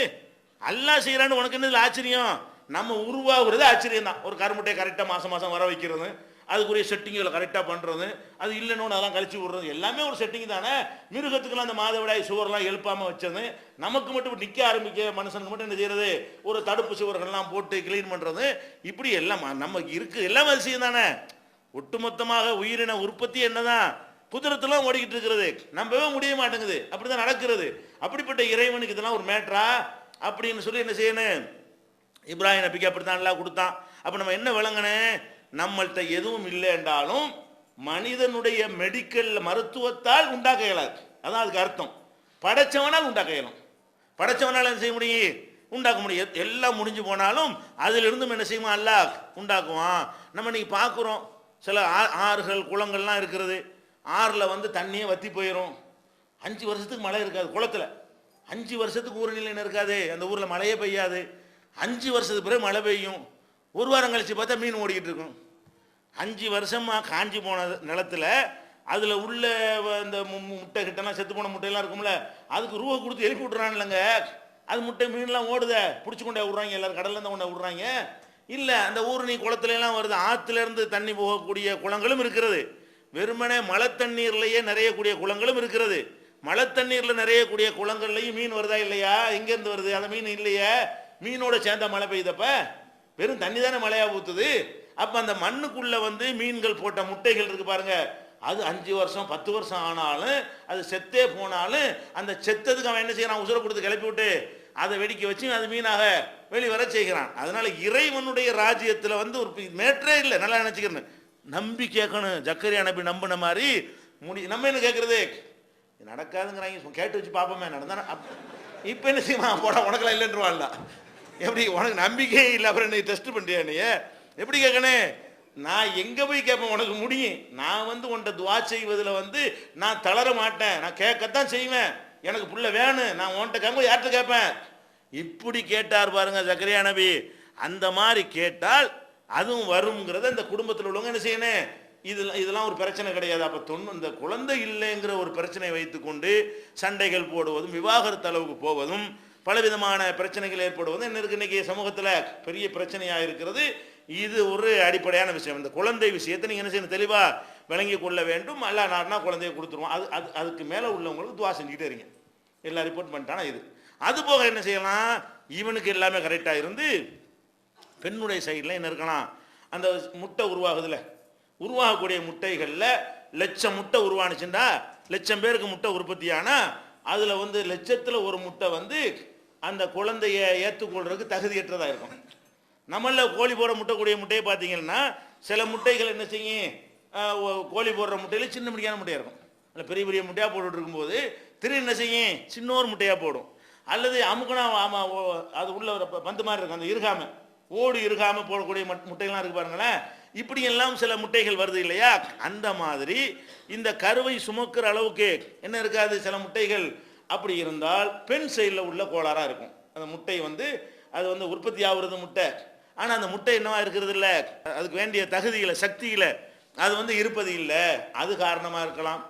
அல்லாஹ் செய்கிறான்னு உனக்கு என்ன ஆச்சரியம்? நம்ம உருவாகுறது ஆச்சரியம் தான். ஒரு கருமுட்டையை கரெக்டாக மாதம் மாதம் வர வைக்கிறது, அதுக்குரிய செட்டிங்களை கரெக்டாக பண்ணுறது, அது இல்லைன்னு அதெல்லாம் கழிச்சு விடுறது, எல்லாமே ஒரு செட்டிங் தானே. மிருகத்துக்கெல்லாம் அந்த மாதவிடாய் சுவரெல்லாம் எழுப்பாமல் வச்சது, நமக்கு மட்டும் நிற்க ஆரம்பிக்க மனுஷனுக்கு மட்டும் என்ன செய்யறது, ஒரு தடுப்பு சுவர்கள்லாம் போட்டு கிளீன் பண்ணுறது, இப்படி எல்லாம் நமக்கு இருக்குது, எல்லாமே அதிசயம் தானே. ஒட்டுமொத்தமாக உயிரின உற்பத்தி என்னதான் குதிரத்தெல்லாம் ஓடிக்கிட்டு இருக்கிறது, நம்பவே முடிய மாட்டேங்குது, அப்படிதான் நடக்கிறது. அப்படிப்பட்ட இறைவனுக்கு இதெல்லாம் ஒரு மேட்ரா அப்படின்னு சொல்லி என்ன செய்யணும், இப்ராஹிம் நபிக்கு அப்படித்தான் எல்லாம் கொடுத்தான். அப்போ நம்ம என்ன விளங்கணும், நம்மள்கிட்ட எதுவும் இல்லை என்றாலும் மனிதனுடைய மெடிக்கல் மருத்துவத்தால் உண்டாக்க இயலாது, அதான் அதுக்கு அர்த்தம். படைச்சவனால் உண்டாக்க இயலும், படைச்சவனால் என்ன செய்ய முடியும், உண்டாக்க முடியும். எல்லாம் முடிஞ்சு போனாலும் அதிலிருந்தும் என்ன செய்யுமா, அல்லாஹ் உண்டாக்குவான். நம்ம இன்னைக்கு பார்க்குறோம், சில ஆறுகள் குளங்கள்லாம் இருக்கிறது, ஆறில் தண்ணியே வற்றி போயிடும், 5 வருஷத்துக்கு மழை இருக்காது குளத்தில், 5 வருஷத்துக்கு ஊர் நிலை இருக்காது, அந்த ஊரில் மழையே பெய்யாது. 5 வருஷத்துக்கு பிறகு மழை பெய்யும், ஒரு வாரம் கழிச்சு பார்த்தா மீன் ஓடிக்கிட்டு இருக்கும். 5 வருஷமாக காஞ்சி போன நிலத்தில் அதில் உள்ள இந்த முட்டை கிட்டலாம் செத்து போன முட்டையெல்லாம் இருக்கும்ல, அதுக்கு ரூபா கொடுத்து எழுப்பி விட்றான் இல்லைங்க, அது முட்டை மீன்லாம் ஓடுத பிடிச்சி கொண்டே விட்றாங்க, எல்லோரும் கடல்லேருந்து கொண்டே விட்றாங்க. இல்லை, அந்த ஊரணி குளத்துலலாம் வருது, ஆற்றுலேருந்து தண்ணி போகக்கூடிய குளங்களும் இருக்கிறது, வெறுமனே மழை தண்ணீர்லேயே நிறையக்கூடிய குளங்களும் இருக்கிறது. மழை தண்ணீரில் நிறையக்கூடிய குளங்கள்லையும் மீன் வருதா இல்லையா, எங்கேருந்து வருது, அந்த மீன் இல்லையா, மீனோட சேர்ந்த மழை பெய்தப்ப வெறும் தண்ணி தானே மழையா ஊற்றுது. அப்போ அந்த மண்ணுக்குள்ள மீன்கள் போட்ட முட்டைகள் இருக்கு பாருங்க, அது 5 வருஷம் 10 வருஷம் ஆனாலும் அது செத்தே போனாலும் அந்த செத்ததுக்கு அவன் என்ன செய்யறான், உசுரை கொடுத்து கிளப்பி விட்டு அதை வெடிக்க வச்சு அது மீனாக வெளிவர செய்கிறான். அதனால இறைவனுடைய ராஜ்யத்தில் ஒரு மேற்றே இல்லை, நல்லா நினைச்சுக்கிறேன், நம்பி கேட்கணும். ஜக்கரியா நபி நம்பின மாதிரி நம்ம என்ன கேட்கறது, நடக்காதுங்கிறாங்க, கேட்டு வச்சு பார்ப்போமே நடந்தானே. இப்போ என்ன செய்வான், போட உனக்கெல்லாம் இல்லைன்றவாள்ல, எப்படி உனக்கு நம்பிக்கையே இல்லை, அப்புறம் என்ன டெஸ்ட் பண்ணுறியா நீ, எப்படி கேட்கணும், நான் எங்கே போய் கேட்பேன், உனக்கு முடியும், நான் உன்கிட்ட துவா செய்வதில் நான் தளர மாட்டேன், நான் கேட்கத்தான் செய்வேன், எனக்கு புள்ள வேணும், நான் உன்கிட்ட கேட்க யார்கிட்ட கேட்பேன், இப்படி கேட்டார் பாருங்க ஜக்கரியா நபி. அந்த மாதிரி கேட்டால் அதுவும் வருங்கிறத இந்த குடும்பத்தில் உள்ளவங்க என்ன செய்யணும், இதெல்லாம் ஒரு பிரச்சனை கிடையாது. அப்போ இந்த குழந்தை இல்லைங்கிற ஒரு பிரச்சனையை வைத்துக்கொண்டு சண்டைகள் போடுவதும் விவாகரத்து அளவுக்கு போவதும் பலவிதமான பிரச்சனைகள் ஏற்படுவதும் என்ன இருக்கு, இன்னைக்கு சமூகத்தில் பெரிய பிரச்சனையாக இருக்கிறது. இது ஒரு அடிப்படையான விஷயம். இந்த குழந்தை விஷயத்தை நீங்கள் என்ன செய்யணும், தெளிவாக விளங்கி கொள்ள வேண்டும். அல்லா நாடுனா குழந்தைய கொடுத்துருவோம், அதுக்கு மேலே உள்ளவங்களுக்கு துவா செஞ்சுக்கிட்டே இருங்க, எல்லாம் ரிப்போர்ட் பண்ணிட்டானா இது. அது போக என்ன செய்யலாம், இவனுக்கு எல்லாமே கரெக்டாக இருந்து பெண்ணுடைய சைடில் என்ன இருக்கலாம், அந்த முட்டை உருவாகுதுல, உருவாகக்கூடிய முட்டைகளில் 1,00,000 முட்டை உருவானுச்சுண்டா, 1,00,000 பேருக்கு முட்டை உற்பத்தி ஆனால் அதில் 1,00,000ல் ஒரு முட்டை அந்த குழந்தைய ஏற்றுக்கொள்றதுக்கு தகுதியற்றதாக இருக்கும். நம்மளில் கோழி போட முட்டைக்கூடிய முட்டையை பார்த்தீங்கன்னா சில முட்டைகள் என்ன செய்யும், கோழி போடுற முட்டையில் சின்ன முடியான முட்டையாக இருக்கும், இல்லை பெரிய பெரிய முட்டையாக போட்டுட்டு இருக்கும்போது திரு என்ன செய்யும், சின்ன ஒரு முட்டையாக போடும். அல்லது அமுக்குனா அது உள்ள பந்து மாதிரி இருக்கும், அந்த இருகாமல் ஓடு இருகாமல் போடக்கூடிய முட்டைகள்லாம் இருக்கு பாருங்களேன். இப்படியெல்லாம் சில முட்டைகள் வருது இல்லையா, அந்த மாதிரி இந்த கருவை சுமக்கிற அளவுக்கு என்ன இருக்காது சில முட்டைகள். அப்படி இருந்தால் பெண் சைடில் உள்ள கோளாறாக இருக்கும். அந்த முட்டை அது உற்பத்தி ஆகுறது முட்டை, ஆனால் அந்த முட்டை என்னவா இருக்கிறது இல்லை, அதுக்கு வேண்டிய தகுதிகளை சக்திகளை அது இருப்பது இல்லை, அது காரணமாக இருக்கலாம்.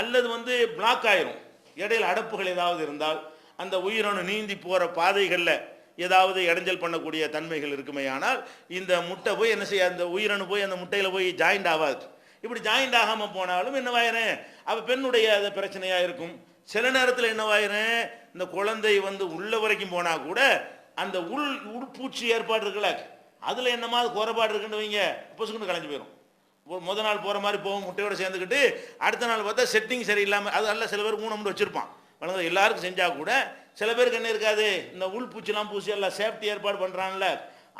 அல்லது பிளாக் ஆயிரும், இடையில அடப்புகள் ஏதாவது இருந்தால் அந்த உயிரணு நீந்தி போகிற பாதைகளில் ஏதாவது இடைஞ்சல் பண்ணக்கூடிய தன்மைகள் இருக்குமே, ஆனால் இந்த முட்டை போய் என்ன செய்ய, அந்த உயிரணு போய் அந்த முட்டையில் போய் ஜாயிண்ட் ஆகாது. இப்படி ஜாயிண்ட் ஆகாமல் போனாலும் என்னவாயிரும், அப்போ பெண்ணுடைய அது பிரச்சனையாக இருக்கும். சில நேரத்தில் என்னவாயிரும், இந்த குழந்தை உள்ள வரைக்கும் போனால் கூட அந்த உள்பூச்சி ஏற்பாடு இருக்குல்ல, அதில் என்னமா குறைபாடு இருக்குன்னு வைங்க, பொசுக்குன்னு கலைஞ்சு போயிடும். முத நாள் போகிற மாதிரி போகும் முட்டையோடு சேர்ந்துக்கிட்டு, அடுத்த நாள் பார்த்தா செட்டிங் சரியில்லாமல், அது அல்ல சில பேர் ஊனம்னு வச்சுருப்பான், வழங்க எல்லாருக்கும் செஞ்சால் கூட சில பேருக்கு என்ன இருக்காது, இந்த உள்பூச்சிலாம் பூச்சி எல்லாம் சேஃப்டி ஏற்பாடு பண்ணுறான்ல,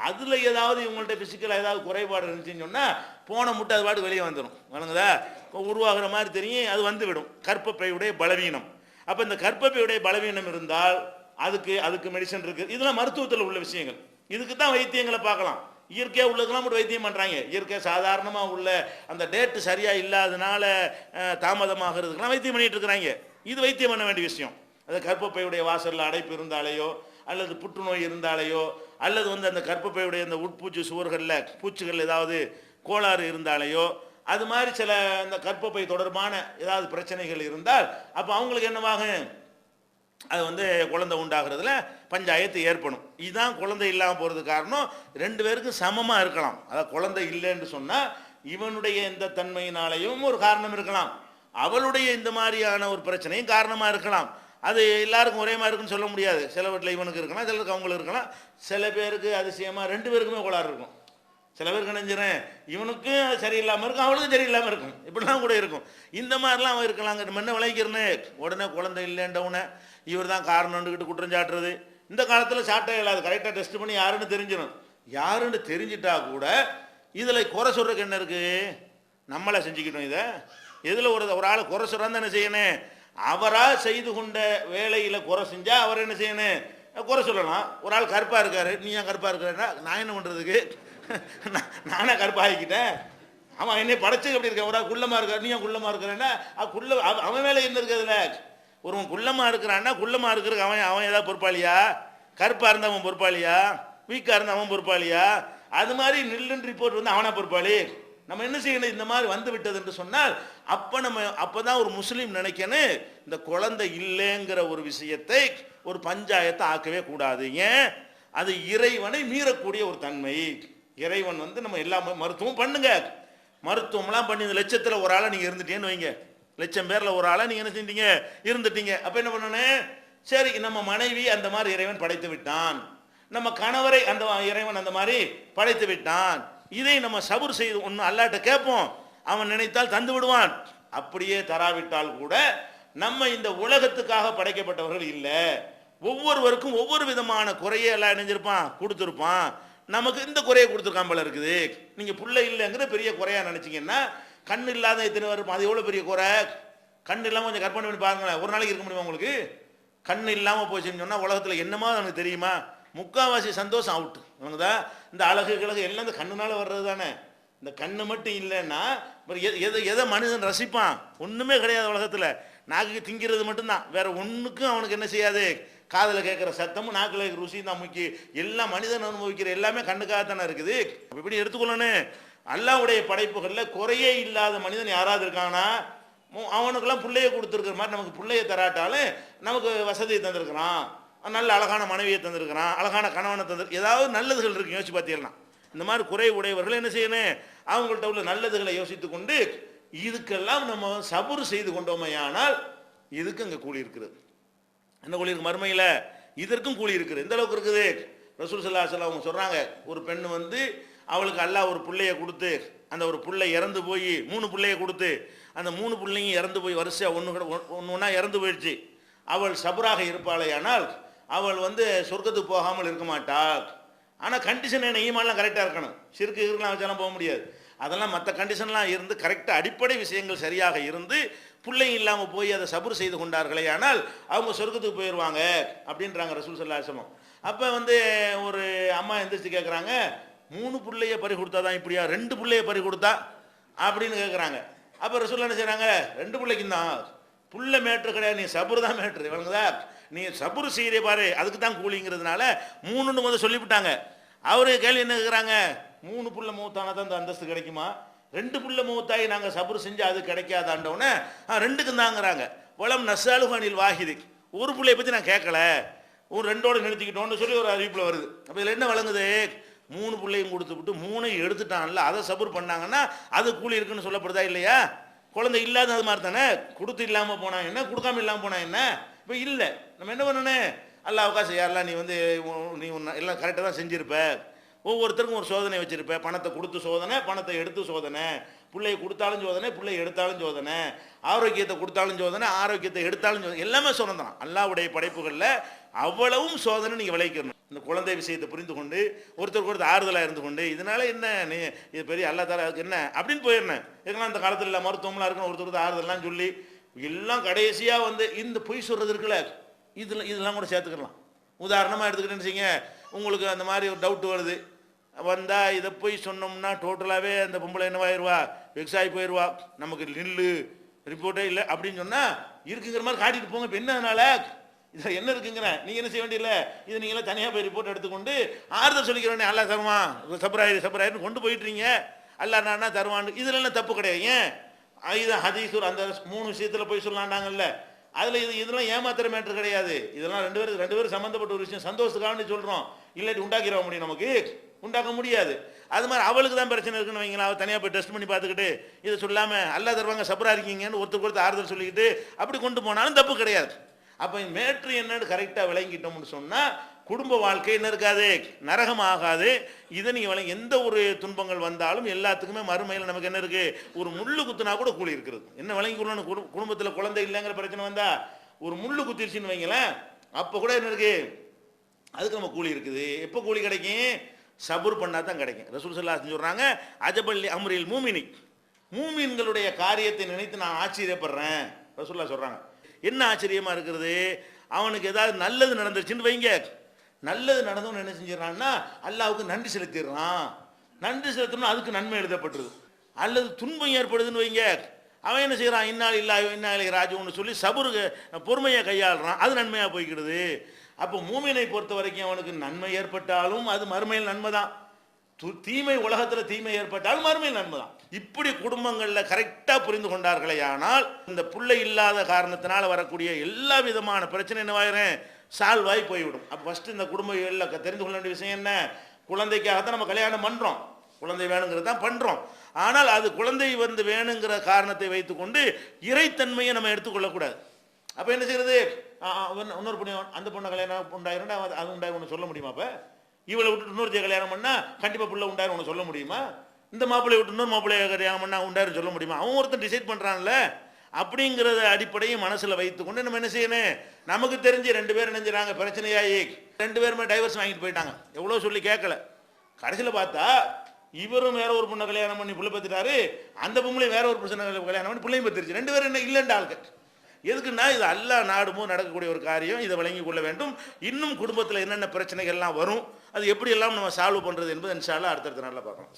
அதில் ஏதாவது இவங்கள்ட்ட ஃபிசிக்கலாக ஏதாவது குறைபாடு இருந்துச்சுன்னு சொன்னால் போன முட்டை அது பாட்டு வெளியே வந்துடும், வழங்குதா உருவாகிற மாதிரி தெரியும், அது வந்துவிடும். கர்ப்பப்பையுடைய பலவீனம். அப்போ இந்த கர்ப்பப்பையுடைய பலவீனம் இருந்தால் அதுக்கு மெடிசன் இருக்குது. இதெல்லாம் மருத்துவத்தில் உள்ள விஷயங்கள், இதுக்கு தான் வைத்தியங்களை பார்க்கலாம். இயற்கையாக உள்ளதுக்கெல்லாம் மட்டும் வைத்தியம் பண்ணுறாங்க, இயற்கை சாதாரணமாக உள்ள அந்த டேட்டு சரியாக இல்லாதனால தாமதமாகிறதுக்கெல்லாம் வைத்தியம் பண்ணிகிட்டு இருக்கிறாங்க. இது வைத்தியம் பண்ண வேண்டிய விஷயம். அது கர்ப்பப்பையுடைய வாசலில் அடைப்பு இருந்தாலேயோ, அல்லது புற்றுநோய் இருந்தாலேயோ, அல்லது அந்த கர்ப்பப்பையுடைய அந்த உட்பூச்சி சுவர்களில் பூச்சிகள் ஏதாவது கோளாறு இருந்தாலேயோ, அது மாதிரி சில இந்த கர்ப்பப்பை தொடர்பான ஏதாவது பிரச்சனைகள் இருந்தால் அப்போ அவங்களுக்கு என்னவாகும், அது வந்து குழந்தை உண்டாகிறதுல பஞ்சாயத்து ஏற்படும். இதுதான் குழந்தை இல்லாமல் போகிறதுக்கு காரணம். ரெண்டு பேருக்கும் சமமாக இருக்கலாம். அதாவது குழந்தை இல்லைன்னு சொன்னால் இவனுடைய இந்த தன்மையினாலேயும் ஒரு காரணம் இருக்கலாம், அவளுடைய இந்த மாதிரியான ஒரு பிரச்சனையும் காரணமாக இருக்கலாம். அது எல்லாருக்கும் ஒரே மாதிரி இருக்குன்னு சொல்ல முடியாது. சில வீட்டில் இவனுக்கு இருக்கலாம், சிலருக்கு அவங்களுக்கு இருக்கலாம். சில பேருக்கு அதிசயமாக ரெண்டு பேருக்குமே கோளாறு இருக்கும். சில பேருக்கு நினைஞ்சிடறேன் இவனுக்கும் அது சரியில்லாமல் இருக்கும், அவளுக்கும் சரியில்லாமல் இருக்கும், இப்படிலாம் கூட இருக்கும். இந்த மாதிரிலாம் அவன் இருக்கலாங்க. நம்ம என்ன விளைக்கிறேன்னு உடனே குழந்தை இல்லைன்றவுடனே இவர் தான் காரணம்னுக்கிட்டு குற்றம் சாட்டுறது. இந்த காலத்தில் சாட்டை இல்லாது, கரெக்டாக டெஸ்ட் பண்ணி யாருன்னு தெரிஞ்சிடும். யாருன்னு தெரிஞ்சிட்டா கூட இதில் குறை சொல்றதுக்கு என்ன இருக்குது? நம்மளை செஞ்சுக்கிட்டோம். இதை எதில் ஒரு ஆளை குறை சொல்கிறான்னு என்ன செய்யணும்? அவராக செய்து கொண்ட வேலையில் குறை செஞ்சால் அவர் என்ன செய்யணும்? குறை சொல்லலாம். ஒரு ஆள் கருப்பாக இருக்காரு, நீ ஏன் கருப்பாக இருக்கிறேன்னா நான் என்ன பண்ணுறதுக்கு? நானே கருப்பாக ஆகிக்கிட்டேன். அவன் என்னை படைச்சு எப்படி இருக்கேன்? ஒரு ஆள் குள்ளமாக இருக்கார், நீ ஏன் குள்ளமாக இருக்கிறேன்னா அவன் மேலே என்ன இருக்கிறதுல? ஒருவன் குள்ளமாக இருக்கிறான்னா குள்ளமாக இருக்கிறதுக்கு அவன் ஏதாவது பொறுப்பாளியா? கருப்பாக இருந்தால் அவன் பொறுப்பாளியா? வீக்காக இருந்தால் அவன் பொறுப்பாளியா? அது மாதிரி நில்லுன்னு ரிப்போர்ட் வந்து அவனா பொறுப்பாளி. நம்ம என்ன செய்யணும்? இந்த மாதிரி வந்து விட்டது என்று சொன்னால் அப்பதான் ஒரு முஸ்லீம் நினைக்கணும், இந்த குழந்தை இல்லைங்கிற ஒரு விஷயத்தை ஒரு பஞ்சாயத்தை ஆக்கவே கூடாது. ஏன்? அது இறைவனை மீறக்கூடிய ஒரு தன்மை. இறைவன் வந்து நம்ம எல்லாமே மருத்துவம் பண்ணுங்க, மருத்துவம்லாம் பண்ணி இந்த லட்சத்தில் ஒரு ஆளை நீங்கள் இருந்துட்டேன்னு வைங்க, லட்சம் பேரில் ஒரு ஆளை நீங்கள் என்ன செஞ்சீங்க? இருந்துட்டீங்க. அப்போ என்ன பண்ணணும்? சரி, நம்ம மனைவி அந்த மாதிரி இறைவன் படைத்து விட்டான், நம்ம கணவரை அந்த இறைவன் அந்த மாதிரி படைத்து விட்டான், இதை நம்ம சபுர் செய்து ஒன்று அல்லாட்ட கேட்போம், அவன் நினைத்தால் தந்து விடுவான். அப்படியே தராவிட்டால் கூட நம்ம இந்த உலகத்துக்காக படைக்கப்பட்டவர்கள் இல்லை. ஒவ்வொருவருக்கும் ஒவ்வொரு விதமான குறையை எல்லாம் இணைஞ்சிருப்பான், கொடுத்துருப்பான். நமக்கு இந்த குறையை கொடுத்துருக்கான் போல இருக்குது. நீங்கள் புள்ள இல்லைங்கிற பெரிய குறையா நினைச்சிங்கன்னா, கண் இல்லாத எத்தனை வரும், அது எவ்வளோ பெரிய குறை. கண் இல்லாமல் கொஞ்சம் கற்பனை பண்ணி பாருங்களேன், ஒரு நாளைக்கு இருக்க முடியுமா உங்களுக்கு? கண் இல்லாமல் போச்சுன்னு சொன்னால் உலகத்தில் என்னமா எனக்கு தெரியுமா? முக்கால்வாசி சந்தோஷம் அவுட்டு. தான் இந்த அழகு கிழகு எல்லாம் இந்த கண்ணுனால வர்றது தானே. இந்த கண்ணு மட்டும் இல்லைன்னா எதை மனிதன் ரசிப்பான்? ஒன்றுமே கிடையாது உலகத்தில். நாக்கு திங்கிறது மட்டும்தான், வேற ஒன்றுக்கும் அவனுக்கு என்ன செய்யாது? காதில் கேட்குற சத்தமும் நாக்கில் இருக்கிற ருசியும் தான் முக்கியம். எல்லாம் மனிதன் அனுபவிக்கிற எல்லாமே கண்ணுக்காகத்தானே இருக்குது. இப்படி எடுத்துக்கொள்ளணும். அல்லாஹ்வுடைய படைப்புகளில் குறையே இல்லாத மனிதன் யாராவது இருக்காங்கன்னா, அவனுக்கெல்லாம் பிள்ளையை கொடுத்துருக்கிற மாதிரி நமக்கு பிள்ளையை தராட்டாலும் நமக்கு வசதியை தந்திருக்கிறான், நல்ல அழகான மனைவியை தந்திருக்கிறான், அழகான கணவனை ஏதாவது நல்லதுகள் இருக்கு. யோசிச்சு பார்த்தீங்கன்னா இந்த மாதிரி குறை உடையவர்கள் என்ன செய்யணும்? அவங்கள்ட்ட உள்ள நல்லதுகளை யோசித்து கொண்டு இதுக்கெல்லாம் நம்ம சபுர் செய்து கொண்டோமையானால் இதுக்கு அங்கே கூலி இருக்கிறது. என்ன கூலி இருக்கு மறுமையில்? இதற்கும் கூலி இருக்குது. எந்த அளவுக்கு இருக்குது? ரசூல் ஸல்லல்லாஹு அலைஹி வஸல்லம் அவங்க சொல்கிறாங்க, ஒரு பெண் வந்து அவளுக்கு அல்லாஹ் ஒரு பிள்ளையை கொடுத்து, அந்த ஒரு பிள்ளை இறந்து போய் 3 பிள்ளையை கொடுத்து, அந்த 3 பிள்ளைங்க இறந்து போய் வரிசையாக ஒன்று ஒன்றா இறந்து போயிடுச்சு. அவள் சபுராக இருப்பாளே, ஆனால் அவள் வந்து சொர்க்கத்துக்கு போகாமல் இருக்க மாட்டாள். ஆனால் கண்டிஷன் என்ன? ஈமான்லாம் கரெக்டாக இருக்கணும். சிறுக்கு இருக்கலாம் வச்சாலும் போக முடியாது. அதெல்லாம் மற்ற கண்டிஷன்லாம் இருந்து கரெக்டாக அடிப்படை விஷயங்கள் சரியாக இருந்து பிள்ளை இல்லாமல் போய் அதை சபுர் செய்து கொண்டார்களே, ஆனால் அவங்க சொர்க்கத்துக்கு போயிடுவாங்க அப்படின்றாங்க ரசூல் ஸல்லல்லாஹு அலைஹி வஸல்லம். அப்போ வந்து ஒரு அம்மா எந்திரிச்சு கேட்குறாங்க, 3 பிள்ளைய பறி கொடுத்தா தான் இப்படியா, 2 பிள்ளைய பறி கொடுத்தா அப்படின்னு கேட்குறாங்க. அப்போ ரசூல் என்ன செய்கிறாங்க? 2 பிள்ளைக்கும் தான் புள்ள மேட்ரு கிடையாது, நீ சபுர் தான் மேட்ரு. இவனுங்கதா நீ சபுர் செய்கிறே பாரு, அதுக்கு தான் கூலிங்கிறதுனால 3ன்னு வந்து சொல்லிவிட்டாங்க. அவரு கேள்வி என்ன கேட்குறாங்க? 3 புள்ள மூத்தானா தான் இந்த அந்தஸ்து கிடைக்குமா? 2 புள்ள மூத்தாயி நாங்கள் சபுர் செஞ்சு அது கிடைக்காதாண்டவுடனே 2க்கும் தாங்கிறாங்க. வளம் நசாலுகானில் வாஹிது, ஒரு பிள்ளைய பற்றி நான் கேட்கல, ஒரு 2ஓடு நிறுத்திக்கிட்டோன்னு சொல்லி ஒரு அறிவிப்பில் வருது. அப்போ இதில் என்ன வழங்குது? 3 பிள்ளையும் கொடுத்துவிட்டு 3ஐயும் எடுத்துட்டான்ல, அதை சபுர் பண்ணாங்கன்னா அது கூலி இருக்குன்னு சொல்லப்படுதா இல்லையா? குழந்தை இல்லாத அது மாதிரி தானே. கொடுத்து இல்லாமல் போனா என்ன, கொடுக்காம இல்லாமல் போனா என்ன? இப்போ இல்லை, நம்ம என்ன பண்ணணும்? அல்லாஹ்வுக்கா செய்யலாம். நீ வந்து நீ எல்லாம் கரெக்டாக தான் செஞ்சுருப்ப, ஒவ்வொருத்தருக்கும் ஒரு சோதனை வச்சுருப்ப. பணத்தை கொடுத்து சோதனை, பணத்தை எடுத்து சோதனை, பிள்ளையை கொடுத்தாலும் சோதனை, பிள்ளையை எடுத்தாலும் சோதனை, ஆரோக்கியத்தை கொடுத்தாலும் சோதனை, ஆரோக்கியத்தை எடுத்தாலும் சோதனை, எல்லாமே சோதனை தான். அல்லாஹ்வுடைய படைப்புகளில் அவ்வளவும் சோதனை நீங்கள் விளைக்கணும். இந்த குழந்தை விஷயத்தை புரிந்து கொண்டு ஒருத்தருக்கு ஒருத்தர் ஆறுதலாக இருந்து கொண்டு, இதனால என்ன நீ இது பெரிய அல்லா தாலா அதுக்கு என்ன அப்படின்னு போயிடணும். இதெல்லாம் அந்த காலத்தில் இல்லை, மருத்துவம்லாம் இருக்கணும், ஒருத்தருக்கு ஆறுதல்லாம் சொல்லி எல்லாம் கடைசியாக வந்து இந்த பொய் சொல்கிறது இருக்குல்ல, இதெல்லாம் கூட சேர்த்துக்கலாம். உதாரணமாக எடுத்துக்கிட்டேன்னு வச்சுங்க, உங்களுக்கு அந்த மாதிரி ஒரு டவுட் வருது, வந்தால் இதை போய் சொன்னோம்னா டோட்டலாகவே அந்த பொம்பளை என்னவாயிருவா, வெக்ஸாகி போயிடுவா, நமக்கு நில்லு ரிப்போர்ட்டே இல்லை அப்படின்னு சொன்னால் இருக்குங்கிற மாதிரி காட்டிட்டு போங்க. இப்போ என்னதுனால இதில் என்ன இருக்குங்கிறேன், நீங்கள் என்ன செய்ய வேண்டியதில்லை, இது நீங்களாம் தனியாக போய் ரிப்போர்ட் எடுத்துக்கொண்டு ஆறுதல் சொல்லிக்கிறேன், அல்லா தருவான், சபராயிரு கொண்டு போயிட்டுறீங்க, அல்லா நான் தருவான்னு. இதில் எல்லாம் தப்பு கிடையாது. ஏன்? இது ஹதீஸூர் அந்த 3 விஷயத்தில் போய் சொல்லாண்டாங்கல்ல, அதில் இதெல்லாம் ஏமாத்துற மேட்ரு கிடையாது. இதெல்லாம் ரெண்டு பேரும் சம்மந்தப்பட்ட ஒரு விஷயம். சந்தோஷத்துக்காக சொல்கிறோம், இல்லாட்டி உண்டாக்கிட முடியும், நமக்கு உண்டாக்க முடியாது. அது மாதிரி அவளுக்கு தான் பிரச்சனை இருக்குன்னு வைங்களா, அவள் தனியாக போய் டெஸ்ட் பண்ணி பார்த்துக்கிட்டு இதை சொல்லாமல் அல்லா தருவாங்க சப்பரா இருக்கீங்கன்னு ஒருத்தருக்கு ஆறுதல் சொல்லிக்கிட்டு அப்படி கொண்டு போனாலும் தப்பு கிடையாது. அப்போ மேட்ரு என்னன்னு கரெக்டாக விளங்கிட்டோம்னு சொன்னால் குடும்ப வாழ்க்கை என்ன இருக்காது, நரகம் ஆகாது. இதை நீங்கள் எந்த ஒரு துன்பங்கள் வந்தாலும் எல்லாத்துக்குமே மறுமையில் நமக்கு என்ன இருக்குது, ஒரு முள்ளு குத்துனா கூட கூலி இருக்கிறது. என்ன விளங்கிக்கொள்ளணும், குடும்பத்தில் குழந்தை இல்லைங்கிற பிரச்சனை வந்தால் ஒரு முள்ளு குத்திருச்சுன்னு வைங்களேன், அப்போ கூட என்ன இருக்குது, அதுக்கு நம்ம கூலி இருக்குது. எப்போ கூலி கிடைக்கும், சபுர் பண்ணால் தான் கிடைக்கும். ரசூல் ஸல்லல்லாஹு அலைஹி சொல்கிறாங்க, அஜபல்லி அம்ரில் மூமினி, மூமின்களுடைய காரியத்தை நினைத்து நான் ஆச்சரியப்படுறேன். ரசூலுல்லாஹ் சொல்கிறாங்க, என்ன ஆச்சரியமாக இருக்கிறது, அவனுக்கு ஏதாவது நல்லது நடந்துருச்சுன்னு வைங்க, நல்லது நடந்தவன் என்ன செஞ்சிடறான்னா அல்லாவுக்கு நன்றி செலுத்திடுறான். நன்றி செலுத்தணும், அதுக்கு நன்மை எழுதப்பட்டுருது. அல்லது துன்பம் ஏற்படுதுன்னு வைங்க, அவன் என்ன செய்கிறான், இன்னால் இல்லா இன்னா இலைஹி ராஜிஊன்னு சொல்லி சபுருக்கு பொறுமையை கையாளுறான், அது நன்மையாக போய்க்கிடுது. அப்போ மூமினை பொறுத்த வரைக்கும் அவனுக்கு நன்மை ஏற்பட்டாலும் அது மறுமையில் நன்மை தான், தீமை உலகத்தில் தீமை ஏற்பட்டாலும் மறுமையில் நன்மை தான். இப்படி குடும்பங்களில் கரெக்டாக புரிந்து கொண்டார்களே ஆனால் இந்த பிள்ளை இல்லாத காரணத்தினால வரக்கூடிய எல்லா விதமான பிரச்சனை என்னவாயிரும், சால்வ் ஆகி போய்விடும். அப்போ ஃபஸ்ட்டு இந்த குடும்பங்களில் தெரிந்து கொள்ள வேண்டிய விஷயம் என்ன, குழந்தைக்காகத்தான் நம்ம கல்யாணம் பண்ணுறோம், குழந்தை வேணுங்கிறது தான் பண்ணுறோம். ஆனால் அது குழந்தை வேணுங்கிற காரணத்தை வைத்துக்கொண்டு இறைத்தன்மையை நம்ம எடுத்துக்கொள்ளக்கூடாது. அப்போ என்ன செய்யறது, இன்னொரு பொண்ணு அந்த பொண்ணை கல்யாணம் உண்டாயிரம் அது உண்டாயிரம் ஒன்று சொல்ல முடியுமா? அப்போ இவளை விட்டு இன்னொருத்தைய கல்யாணம் பண்ணால் கண்டிப்பாக பிள்ளை உண்டாயிரம் ஒன்று சொல்ல முடியுமா? இந்த மாப்பிள்ளையை விட்டு இன்னொரு மாப்பிள்ளையை கல்யாணம் பண்ணால் உண்டாயிரம் சொல்ல முடியுமா? அவன் ஒருத்தன் டிசைட் பண்ணுறான்ல. அப்படிங்கிறத அடிப்படையை மனசில் வைத்துக்கொண்டு நம்ம என்ன செய்யணும், நமக்கு தெரிஞ்சு 2 பேர் நினைஞ்சிறாங்க, பிரச்சனையாகி 2 பேருமே டைவர்ஸ் வாங்கிட்டு போயிட்டாங்க, எவ்வளோ சொல்லி கேட்கல. கடைசியில் பார்த்தா இவரும் வேற ஒரு பொண்ணை கல்யாணம் பண்ணி பிள்ளை பற்றிட்டாரு, அந்த பொம்பளையும் வேற ஒரு பிரச்சனை கல்யாணம் பண்ணி பிள்ளையும் பற்றிருச்சு. 2 பேரும் என்ன இல்லைன்ற ஆளுக்கு. எதுக்குன்னா இது அல்லாஹ் நாடும்போது நடக்கக்கூடிய ஒரு காரியம், இதை வழங்கி கொள்ள வேண்டும். இன்னும் குடும்பத்தில் என்னென்ன பிரச்சனைகள்லாம் வரும், அது எப்படி எல்லாம் நம்ம சால்வ் பண்ணுறது என்பது இன்ஷா அல்லாஹ் அடுத்தடுத்த நாளில் பார்க்கலாம்.